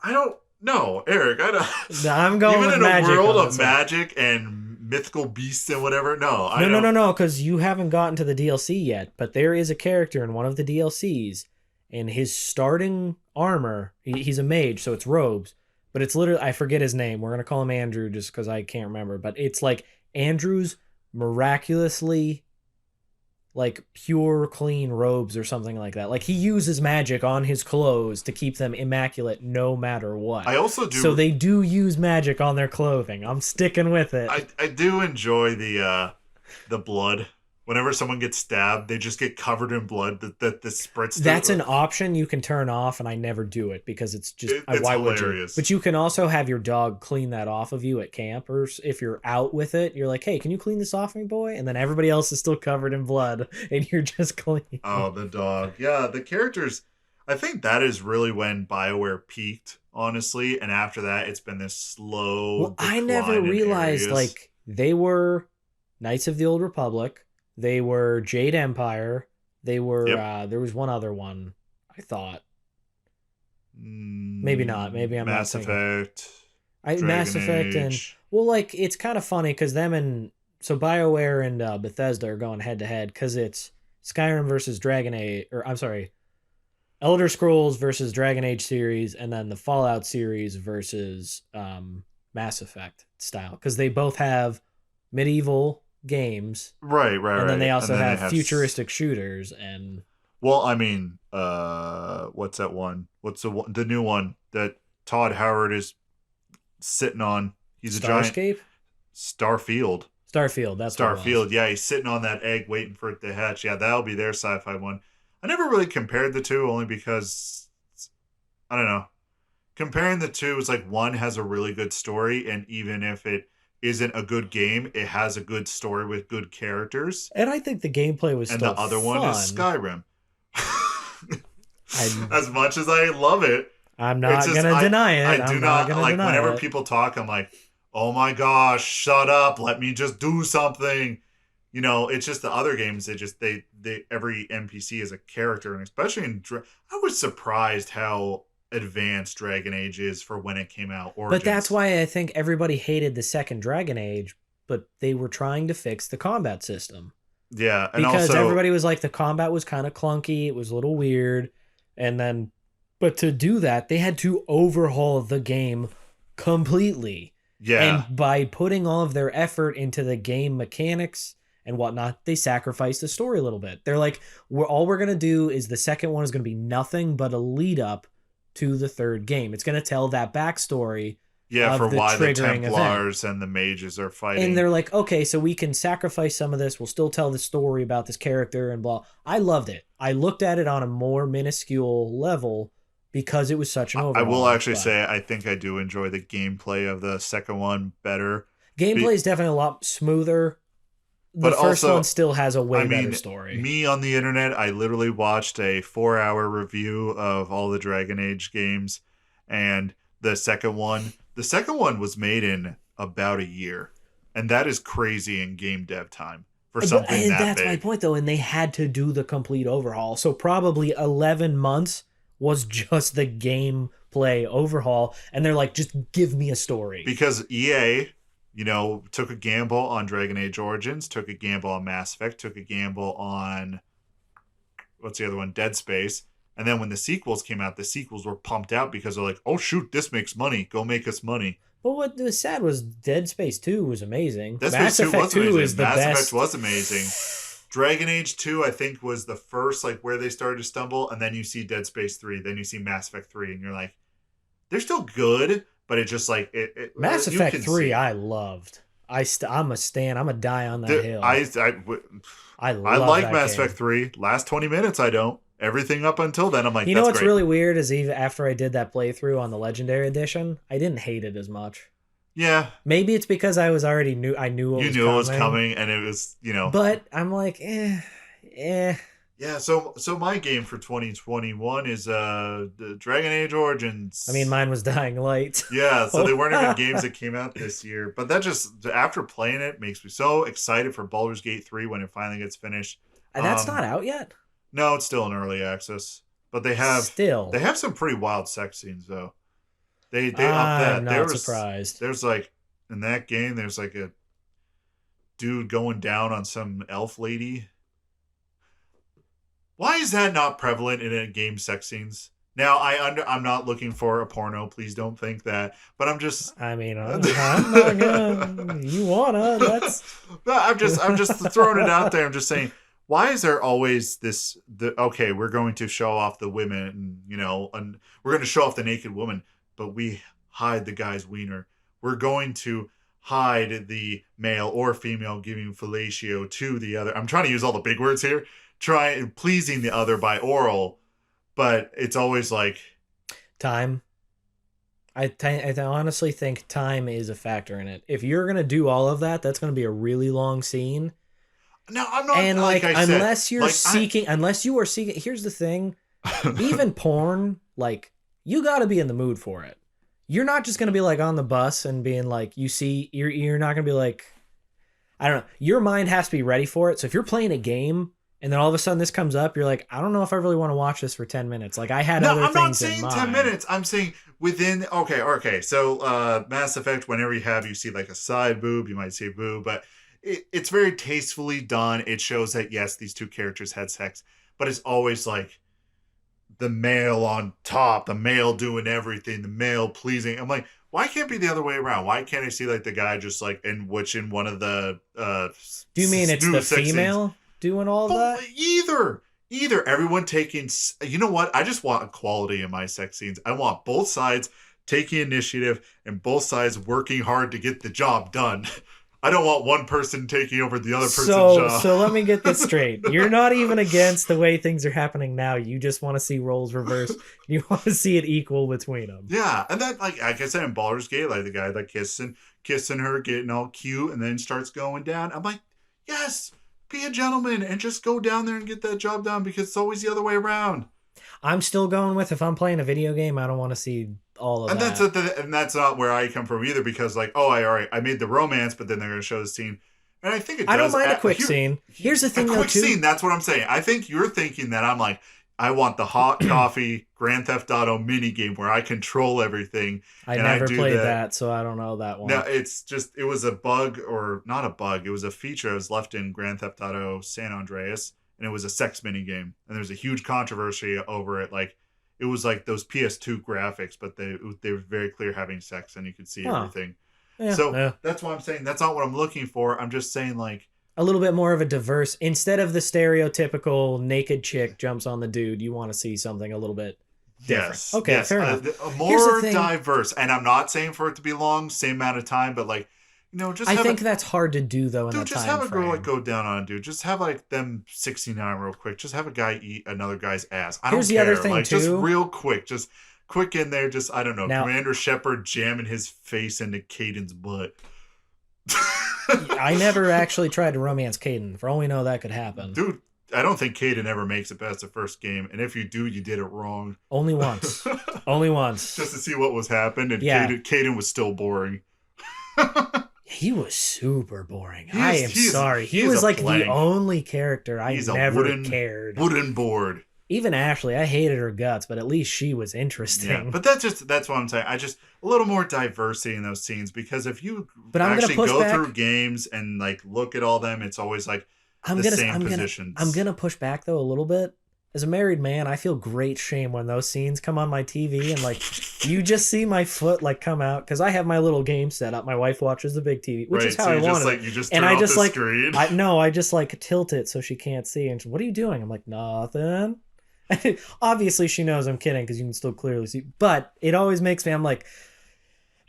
I don't know, Eric. I don't. I'm going even with in magic. A world of magic and mythical beasts and whatever. No, no, because you haven't gotten to the DLC yet. But there is a character in one of the DLCs, and his starting armor. He's a mage, so it's robes. But it's literally, I forget his name. We're gonna call him Andrew just because I can't remember. But it's like Andrew's miraculously, like, pure, clean robes or something like that. Like, he uses magic on his clothes to keep them immaculate no matter what. I also do. So they do use magic on their clothing. I'm sticking with it. I do enjoy the blood. Whenever someone gets stabbed, they just get covered in blood that spritz. That's an option you can turn off, and I never do it because it's just it's why hilarious. would you? But you can also have your dog clean that off of you at camp, or if you're out with it, you're like, "Hey, can you clean this off me, boy?" And then everybody else is still covered in blood, and you're just clean. Oh, the dog. Yeah, the characters. I think that is really when BioWare peaked, honestly, and after that, it's been this slow. Well, I never realized like they were Knights of the Old Republic. They were Jade Empire. They were, there was one other one, I thought. Maybe not. Maybe I'm Mass not Effect. Mass Effect and, well, like, it's kind of funny because them and, so BioWare and Bethesda are going head to head because it's Skyrim versus Dragon Age, or I'm sorry, Elder Scrolls versus Dragon Age series, and then the Fallout series versus Mass Effect style. Because they both have medieval games, right, and then they also have futuristic shooters. And well, I mean, what's that one? What's the new one that Todd Howard is sitting on? He's a giant Starfield. That's Starfield. Yeah, he's sitting on that egg waiting for it to hatch. Yeah, that'll be their sci-fi one. I never really compared the two, only because I don't know. Comparing the two is like one has a really good story, and even if it isn't a good game, it has a good story with good characters. And I think the gameplay was and still the other fun. one is Skyrim. As much as I love it, I'm not going to deny it. I do not like whenever people talk, I'm like, oh my gosh, shut up, let me just do something. You know, it's just the other games, they every NPC is a character, and especially in I was surprised how advanced Dragon Age is for when it came out. Origins. But that's why I think everybody hated the second Dragon Age, but they were trying to fix the combat system. Yeah, and because also, everybody was like, the combat was kind of clunky, it was a little weird, and then, but to do that, they had to overhaul the game completely. Yeah. And by putting all of their effort into the game mechanics and whatnot, they sacrificed the story a little bit. They're like, all we're going to do is the second one is going to be nothing but a lead up to the third game. It's going to tell that backstory. Yeah, for why the Templars and the mages are fighting. And they're like, okay, so we can sacrifice some of this. We'll still tell the story about this character and blah. I loved it. I looked at it on a more minuscule level because it was such an overhaul. I will actually say I think I do enjoy the gameplay of the second one better. Gameplay is definitely a lot smoother. The first one still has a way better story. Me on the internet, I literally watched a 4-hour review of all the Dragon Age games, and the second one was made in about a year, and that is crazy in game dev time for something that that's big. My point, though, and they had to do the complete overhaul, so probably 11 months was just the gameplay overhaul, and they're like, just give me a story. Because EA, you know, took a gamble on Dragon Age Origins, took a gamble on Mass Effect, took a gamble on, what's the other one, Dead Space. And then when the sequels came out, the sequels were pumped out because they're like, oh shoot, this makes money. Go make us money. But what was sad was Dead Space 2 was amazing. Mass Effect 2 is the best. Mass Effect was amazing. Dragon Age 2, I think, was the first, like, where they started to stumble. And then you see Dead Space 3. Then you see Mass Effect 3. And you're like, they're still good. But it just like Mass Effect 3 I loved. I'm a die on that hill. I like Mass Effect 3. Last 20 minutes I don't. Everything up until then I'm like, you know what's really weird is even after I did that playthrough on the Legendary Edition, I didn't hate it as much. Yeah. Maybe it's because I knew it was coming. You knew it was coming and it was, you know. But I'm like, Yeah, so my game for 2021 is the Dragon Age Origins. I mean, mine was Dying Light. Yeah, so they weren't even games that came out this year. But that just, after playing it, makes me so excited for Baldur's Gate 3 when it finally gets finished. That's not out yet? No, it's still in early access. But they have some pretty wild sex scenes though. They up that. I'm not surprised. There's like in that game there's like a dude going down on some elf lady. Why is that not prevalent in a game sex scenes? Now I'm not looking for a porno. Please don't think that. But I'm just. I mean, I'm not gonna. You wanna? That's. I'm just throwing it out there. I'm just saying. Why is there always this? Okay, we're going to show off the women, and we're going to show off the naked woman, but we hide the guy's wiener. We're going to hide the male or female giving fellatio to the other. I'm trying to use all the big words here. Pleasing the other by oral, but it's always like time. I honestly think time is a factor in it. If you're gonna do all of that, that's gonna be a really long scene. No, I'm not. And unless you are seeking, here's the thing: even porn, like you got to be in the mood for it. You're not just gonna be like on the bus and being like, you're not gonna be like, I don't know. Your mind has to be ready for it. So if you're playing a game. And then all of a sudden this comes up, you're like, I don't know if I really want to watch this for 10 minutes. Like I had other things in mind. No, I'm not saying 10 minutes. I'm saying within, okay. So Mass Effect, whenever you see like a side boob, you might say boob, but it's very tastefully done. It shows that, yes, these two characters had sex, but it's always like the male on top, the male doing everything, the male pleasing. I'm like, why can't it be the other way around? Why can't I see like the guy just like, in one of the, do you mean it's the female? Scenes, doing all that? Either everyone taking, you know what? I just want equality in my sex scenes. I want both sides taking initiative and both sides working hard to get the job done. I don't want one person taking over the other person's job. So let me get this straight. You're not even against the way things are happening now. You just want to see roles reversed. You want to see it equal between them. Yeah, and then like I said in Baldur's Gate, like the guy like kissing her, getting all cute, and then starts going down. I'm like, yes. Be a gentleman and just go down there and get that job done because it's always the other way around. I'm still going with if I'm playing a video game, I don't want to see all of that. And that's not where I come from either because like, I made the romance, but then they're going to show the scene. And I think it does. I don't mind a quick scene. Here's the thing though, too. A quick scene, that's what I'm saying. I think you're thinking that I'm like, I want the hot coffee Grand Theft Auto mini game where I control everything. I never played that, so I don't know that one. No, it's just, it was a bug, or not a bug. It was a feature that was left in Grand Theft Auto San Andreas, and it was a sex mini game. And there was a huge controversy over it. Like, it was like those PS2 graphics, but they were very clear having sex, and you could see everything. Yeah, that's why I'm saying that's not what I'm looking for. I'm just saying like, a little bit more of a diverse, instead of the stereotypical naked chick jumps on the dude, you want to see something a little bit different. Yes. Okay, yes. fair enough. More diverse. And I'm not saying for it to be long, same amount of time, but like, just I think that's hard to do though in dude, a just time have a frame. girl like go down on a dude. Just have like them 69 real quick. Just have a guy eat another guy's ass. I don't care. The other thing like, too. Just real quick. Just quick in there. Just, I don't know. Now, Commander Shepard jamming his face into Caden's butt. I never actually tried to romance Caden. For all we know, that could happen. Dude, I don't think Caden ever makes it past the first game. And if you do, you did it wrong. Only once. Only once. Just to see what was happened. And Caden was still boring. He was super boring. I am sorry. He was like the only character I never cared. Wooden board. Even Ashley, I hated her guts, but at least she was interesting. Yeah, but that's what I'm saying. I just a little more diversity in those scenes because if you actually go through games and like look at all them, it's always like same positions. I'm gonna push back though a little bit. As a married man, I feel great shame when those scenes come on my TV and like you just see my foot like come out because I have my little game set up. My wife watches the big TV, which is how I want it. You just turn off the screen. I just like tilt it so she can't see. And what are you doing? I'm like, nothing. Obviously, she knows I'm kidding because you can still clearly see. But it always makes me. I'm like,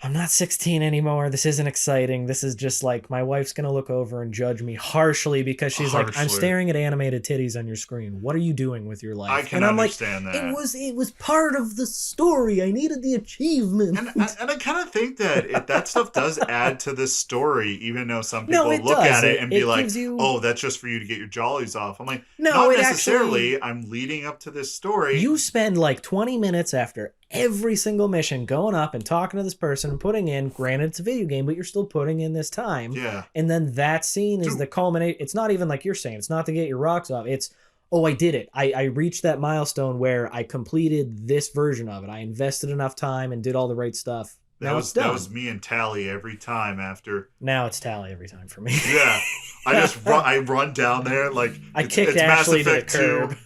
I'm not 16 anymore. This isn't exciting. This is just like my wife's going to look over and judge me harshly because she's like, I'm staring at animated titties on your screen. What are you doing with your life? I can understand that. It was part of the story. I needed the achievement. And I kind of think that that stuff does add to the story, even though some people look at it and be like, oh, that's just for you to get your jollies off. I'm like, no, not necessarily. Actually, I'm leading up to this story. You spend like 20 minutes after every single mission going up and talking to this person and putting in, granted it's a video game, but you're still putting in this time. Yeah. And then that scene is the culmination. It's not even like you're saying, it's not to get your rocks off. It's, oh, I did it. I reached that milestone where I completed this version of it. I invested enough time and did all the right stuff. That was me and Tally every time after. Now it's Tally every time for me. Yeah. I run down there like I kicked Ashley to the curb.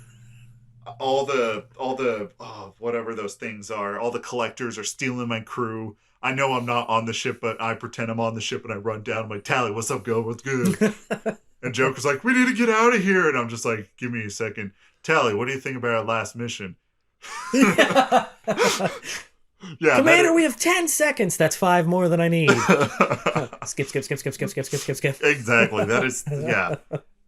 All the whatever those things are, all the collectors are stealing my crew. I know I'm not on the ship, but I pretend I'm on the ship and I run down. I'm like, Tally, what's up, girl? What's good? And Joker's like, we need to get out of here. And I'm just like, give me a second. Tally, what do you think about our last mission? Yeah, Commander, we have 10 seconds. That's 5 more than I need. Skip. Exactly. That is, yeah.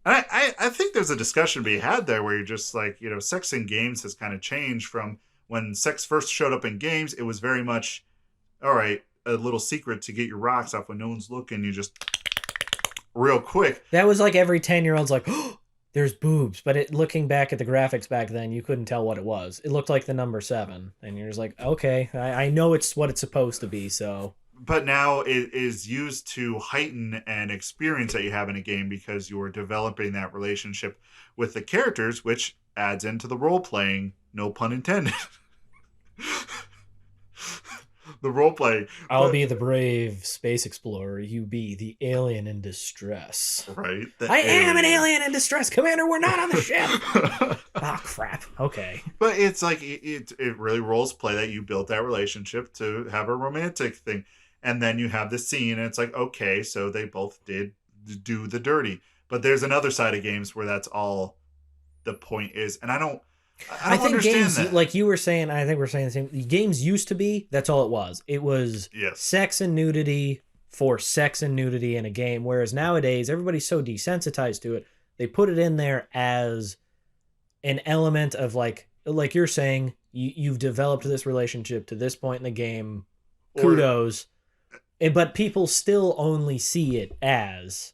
I think there's a discussion to be had there where you're just like, sex in games has kind of changed from when sex first showed up in games. It was very much, all right, a little secret to get your rocks off when no one's looking. You just real quick. That was like every 10-year-old's like, oh, there's boobs. But looking back at the graphics back then, you couldn't tell what it was. It looked like the number 7. And you're just like, okay, I know it's what it's supposed to be, so... But now it is used to heighten an experience that you have in a game because you're developing that relationship with the characters, which adds into the role-playing, no pun intended. The role-playing. I'll be the brave space explorer. You be the alien in distress. Right. I am an alien in distress. Commander, we're not on the ship. Ah, crap. Okay. But it's like, it really roles play that you built that relationship to have a romantic thing. And then you have the scene, and it's like, okay, so they both did do the dirty. But there's another side of games where that's all the point is. And I don't think understand games, that. Like you were saying, I think we're saying the same. Games used to be, that's all it was. It was sex and nudity for sex and nudity in a game. Whereas nowadays, everybody's so desensitized to it. They put it in there as an element of like you're saying, you've developed this relationship to this point in the game. Kudos. But people still only see it as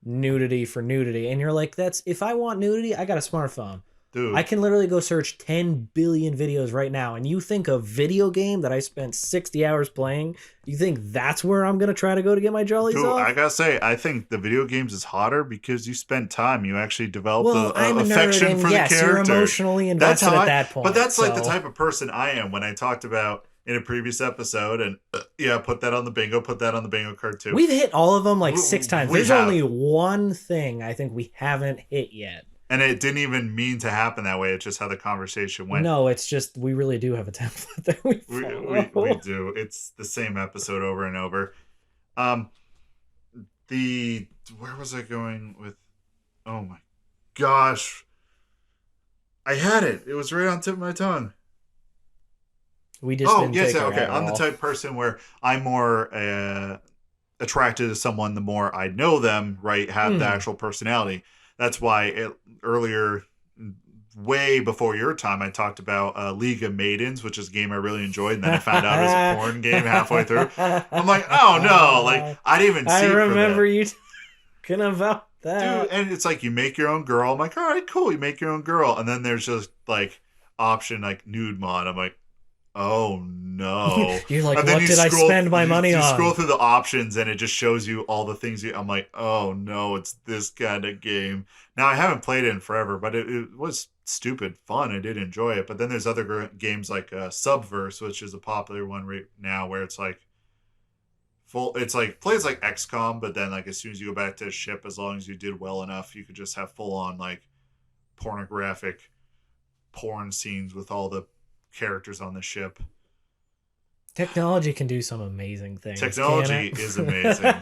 nudity for nudity. And you're like, if I want nudity, I got a smartphone. Dude. I can literally go search 10 billion videos right now. And you think a video game that I spent 60 hours playing, you think that's where I'm going to try to go to get my jollies off? I got to say, I think the video games is hotter because you spent time. You actually developed affection for the character. You're emotionally invested at that point. But that's like the type of person I am when I talked about in a previous episode, and put that on the bingo card too. We've hit all of them like 6 times. There's only one thing I think we haven't hit yet. And it didn't even mean to happen that way. It's just how the conversation went. No, it's just we really do have a template that we follow. We do. It's the same episode over and over. Where was I going with? Oh my gosh. I had it. It was right on the tip of my tongue. We just didn't take okay. I'm the type of person where I'm more attracted to someone the more I know them, right? Have the actual personality. That's why earlier, way before your time, I talked about League of Maidens, which is a game I really enjoyed, and then I found out it was a porn game halfway through. I'm like, oh no, like I didn't even see. I remember you talking about that. Dude, and it's like you make your own girl. I'm like, all right, cool, you make your own girl, and then there's just like option like nude mod. I'm like, oh no. You're like, what did I spend my money on? You scroll through the options and it just shows you all the things I'm like, oh no, it's this kind of game. Now I haven't played it in forever, but it was stupid fun. I did enjoy it. But then there's other games like Subverse, which is a popular one right now, where it's like it's like plays like XCOM, but then like as soon as you go back to the ship, as long as you did well enough, you could just have full on like pornographic porn scenes with all the characters on the ship. Technology can do some amazing things. Technology is amazing.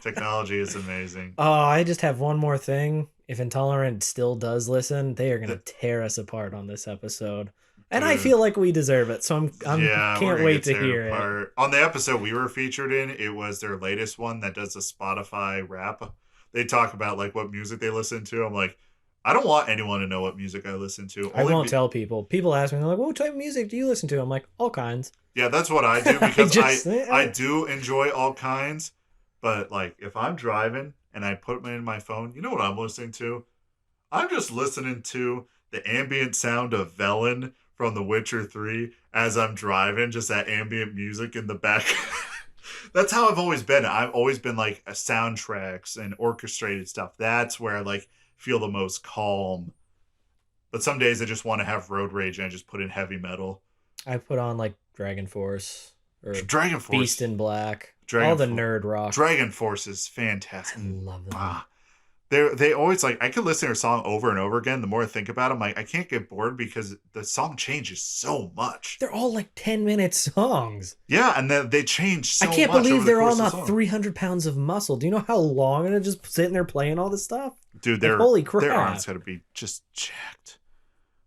Technology is amazing. Oh, I just have one more thing. If Intolerant still does listen, they are going to tear us apart on this episode. And I feel like we deserve it, so I'm Yeah, can't wait to hear it. On the episode we were featured in, it was their latest one that does a Spotify rap. They talk about like what music they listen to. I'm like, I don't want anyone to know what music I listen to. I won't tell people. People ask me, they're like, what type of music do you listen to? I'm like, all kinds. Yeah, that's what I do because I do enjoy all kinds. But like if I'm driving and I put it in my phone, you know what I'm listening to? I'm just listening to the ambient sound of Velen from The Witcher 3 as I'm driving, just that ambient music in the back. That's how I've always been. I've always been like a soundtracks and orchestrated stuff. That's where I like feel the most calm. But some days I just want to have road rage and I just put in heavy metal. I put on like Dragon Force or Dragon Force, Beast in Black, all the nerd rock. Dragon Force is fantastic. I love them. Wow. They always like I could listen to a song over and over again. The more I think about it, I'm like I can't get bored because the song changes so much. They're all like 10-minute songs. Yeah, and they change so much. I can't believe they're all not 300 pounds of muscle. Do you know how long they're just sitting there playing all this stuff? Dude, holy crap. Their arms got to be just jacked.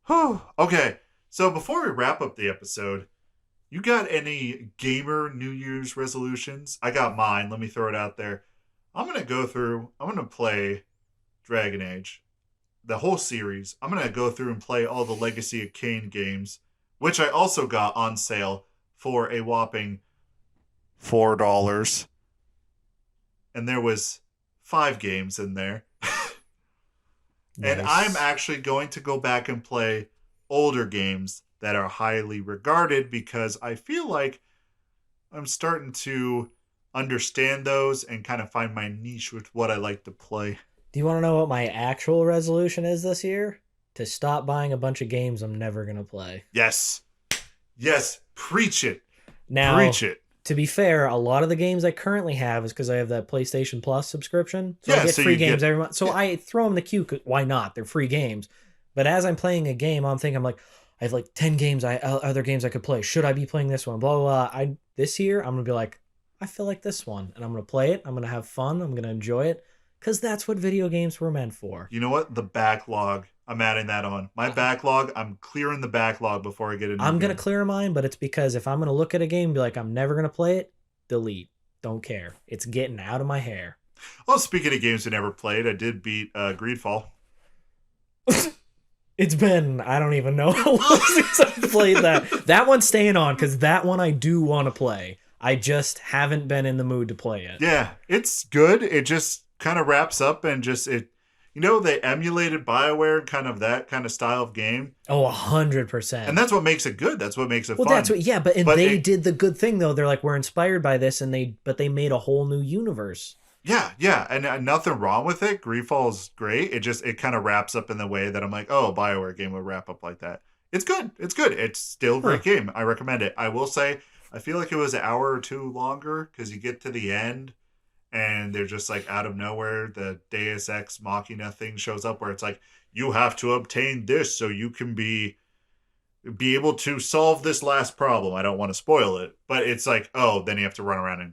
Whew. Okay, so before we wrap up the episode, you got any gamer New Year's resolutions? I got mine. Let me throw it out there. I'm going to play Dragon Age, the whole series. I'm going to go through and play all the Legacy of Kain games, which I also got on sale for a whopping $4. And there was 5 games in there. Nice. And I'm actually going to go back and play older games that are highly regarded because I feel like I'm starting to understand those and kind of find my niche with what I like to play. Do you want to know what my actual resolution is this year? To stop buying a bunch of games I'm never going to play. Yes. Yes. Preach it. Now, preach it. To be fair, a lot of the games I currently have is because I have that PlayStation Plus subscription. So I get free games every month. So I throw them in the queue. Why not? They're free games. But as I'm playing a game, I'm like, I have like 10 games, other games I could play. Should I be playing this one? Blah, blah, blah. This year, I'm going to be like, I feel like this one. And I'm going to play it. I'm going to have fun. I'm going to enjoy it. Because that's what video games were meant for. You know what? The backlog. I'm adding that on. My backlog, I'm clearing the backlog before I get into I'm going to clear mine, but it's because if I'm going to look at a game and be like, I'm never going to play it, delete. Don't care. It's getting out of my hair. Well, speaking of games I never played, I did beat Greedfall. It's been, I don't even know how long since I played that. That one's staying on because that one I do want to play. I just haven't been in the mood to play it. Yeah, it's good. It just kind of wraps up and they emulated BioWare, kind of that kind of style of game. Oh, 100%. And that's what makes it good. That's what makes it fun. That's what, yeah, but they did the good thing though. They're like, we're inspired by this, but they made a whole new universe. Yeah, and nothing wrong with it. Greedfall is great. It kind of wraps up in the way that I'm like, oh, a BioWare game would wrap up like that. It's good. It's still a great game. I recommend it. I will say, I feel like it was an hour or two longer because you get to the end and they're just like out of nowhere, the Deus Ex Machina thing shows up where it's like, you have to obtain this so you can be able to solve this last problem. I don't want to spoil it, but it's like, oh, then you have to run around and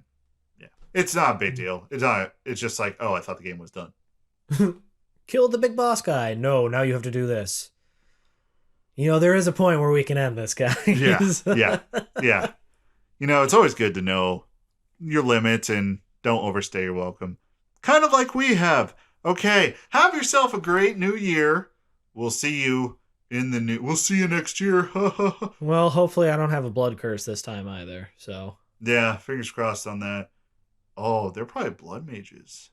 it's not a big deal. It's just like, oh, I thought the game was done. Kill the big boss guy. No, now you have to do this. There is a point where we can end this, guys. Yeah. It's always good to know your limits and don't overstay your welcome. Kind of like we have. Okay, have yourself a great new year. We'll see you we'll see you next year. Well, hopefully I don't have a blood curse this time either, so. Yeah, fingers crossed on that. Oh, they're probably blood mages.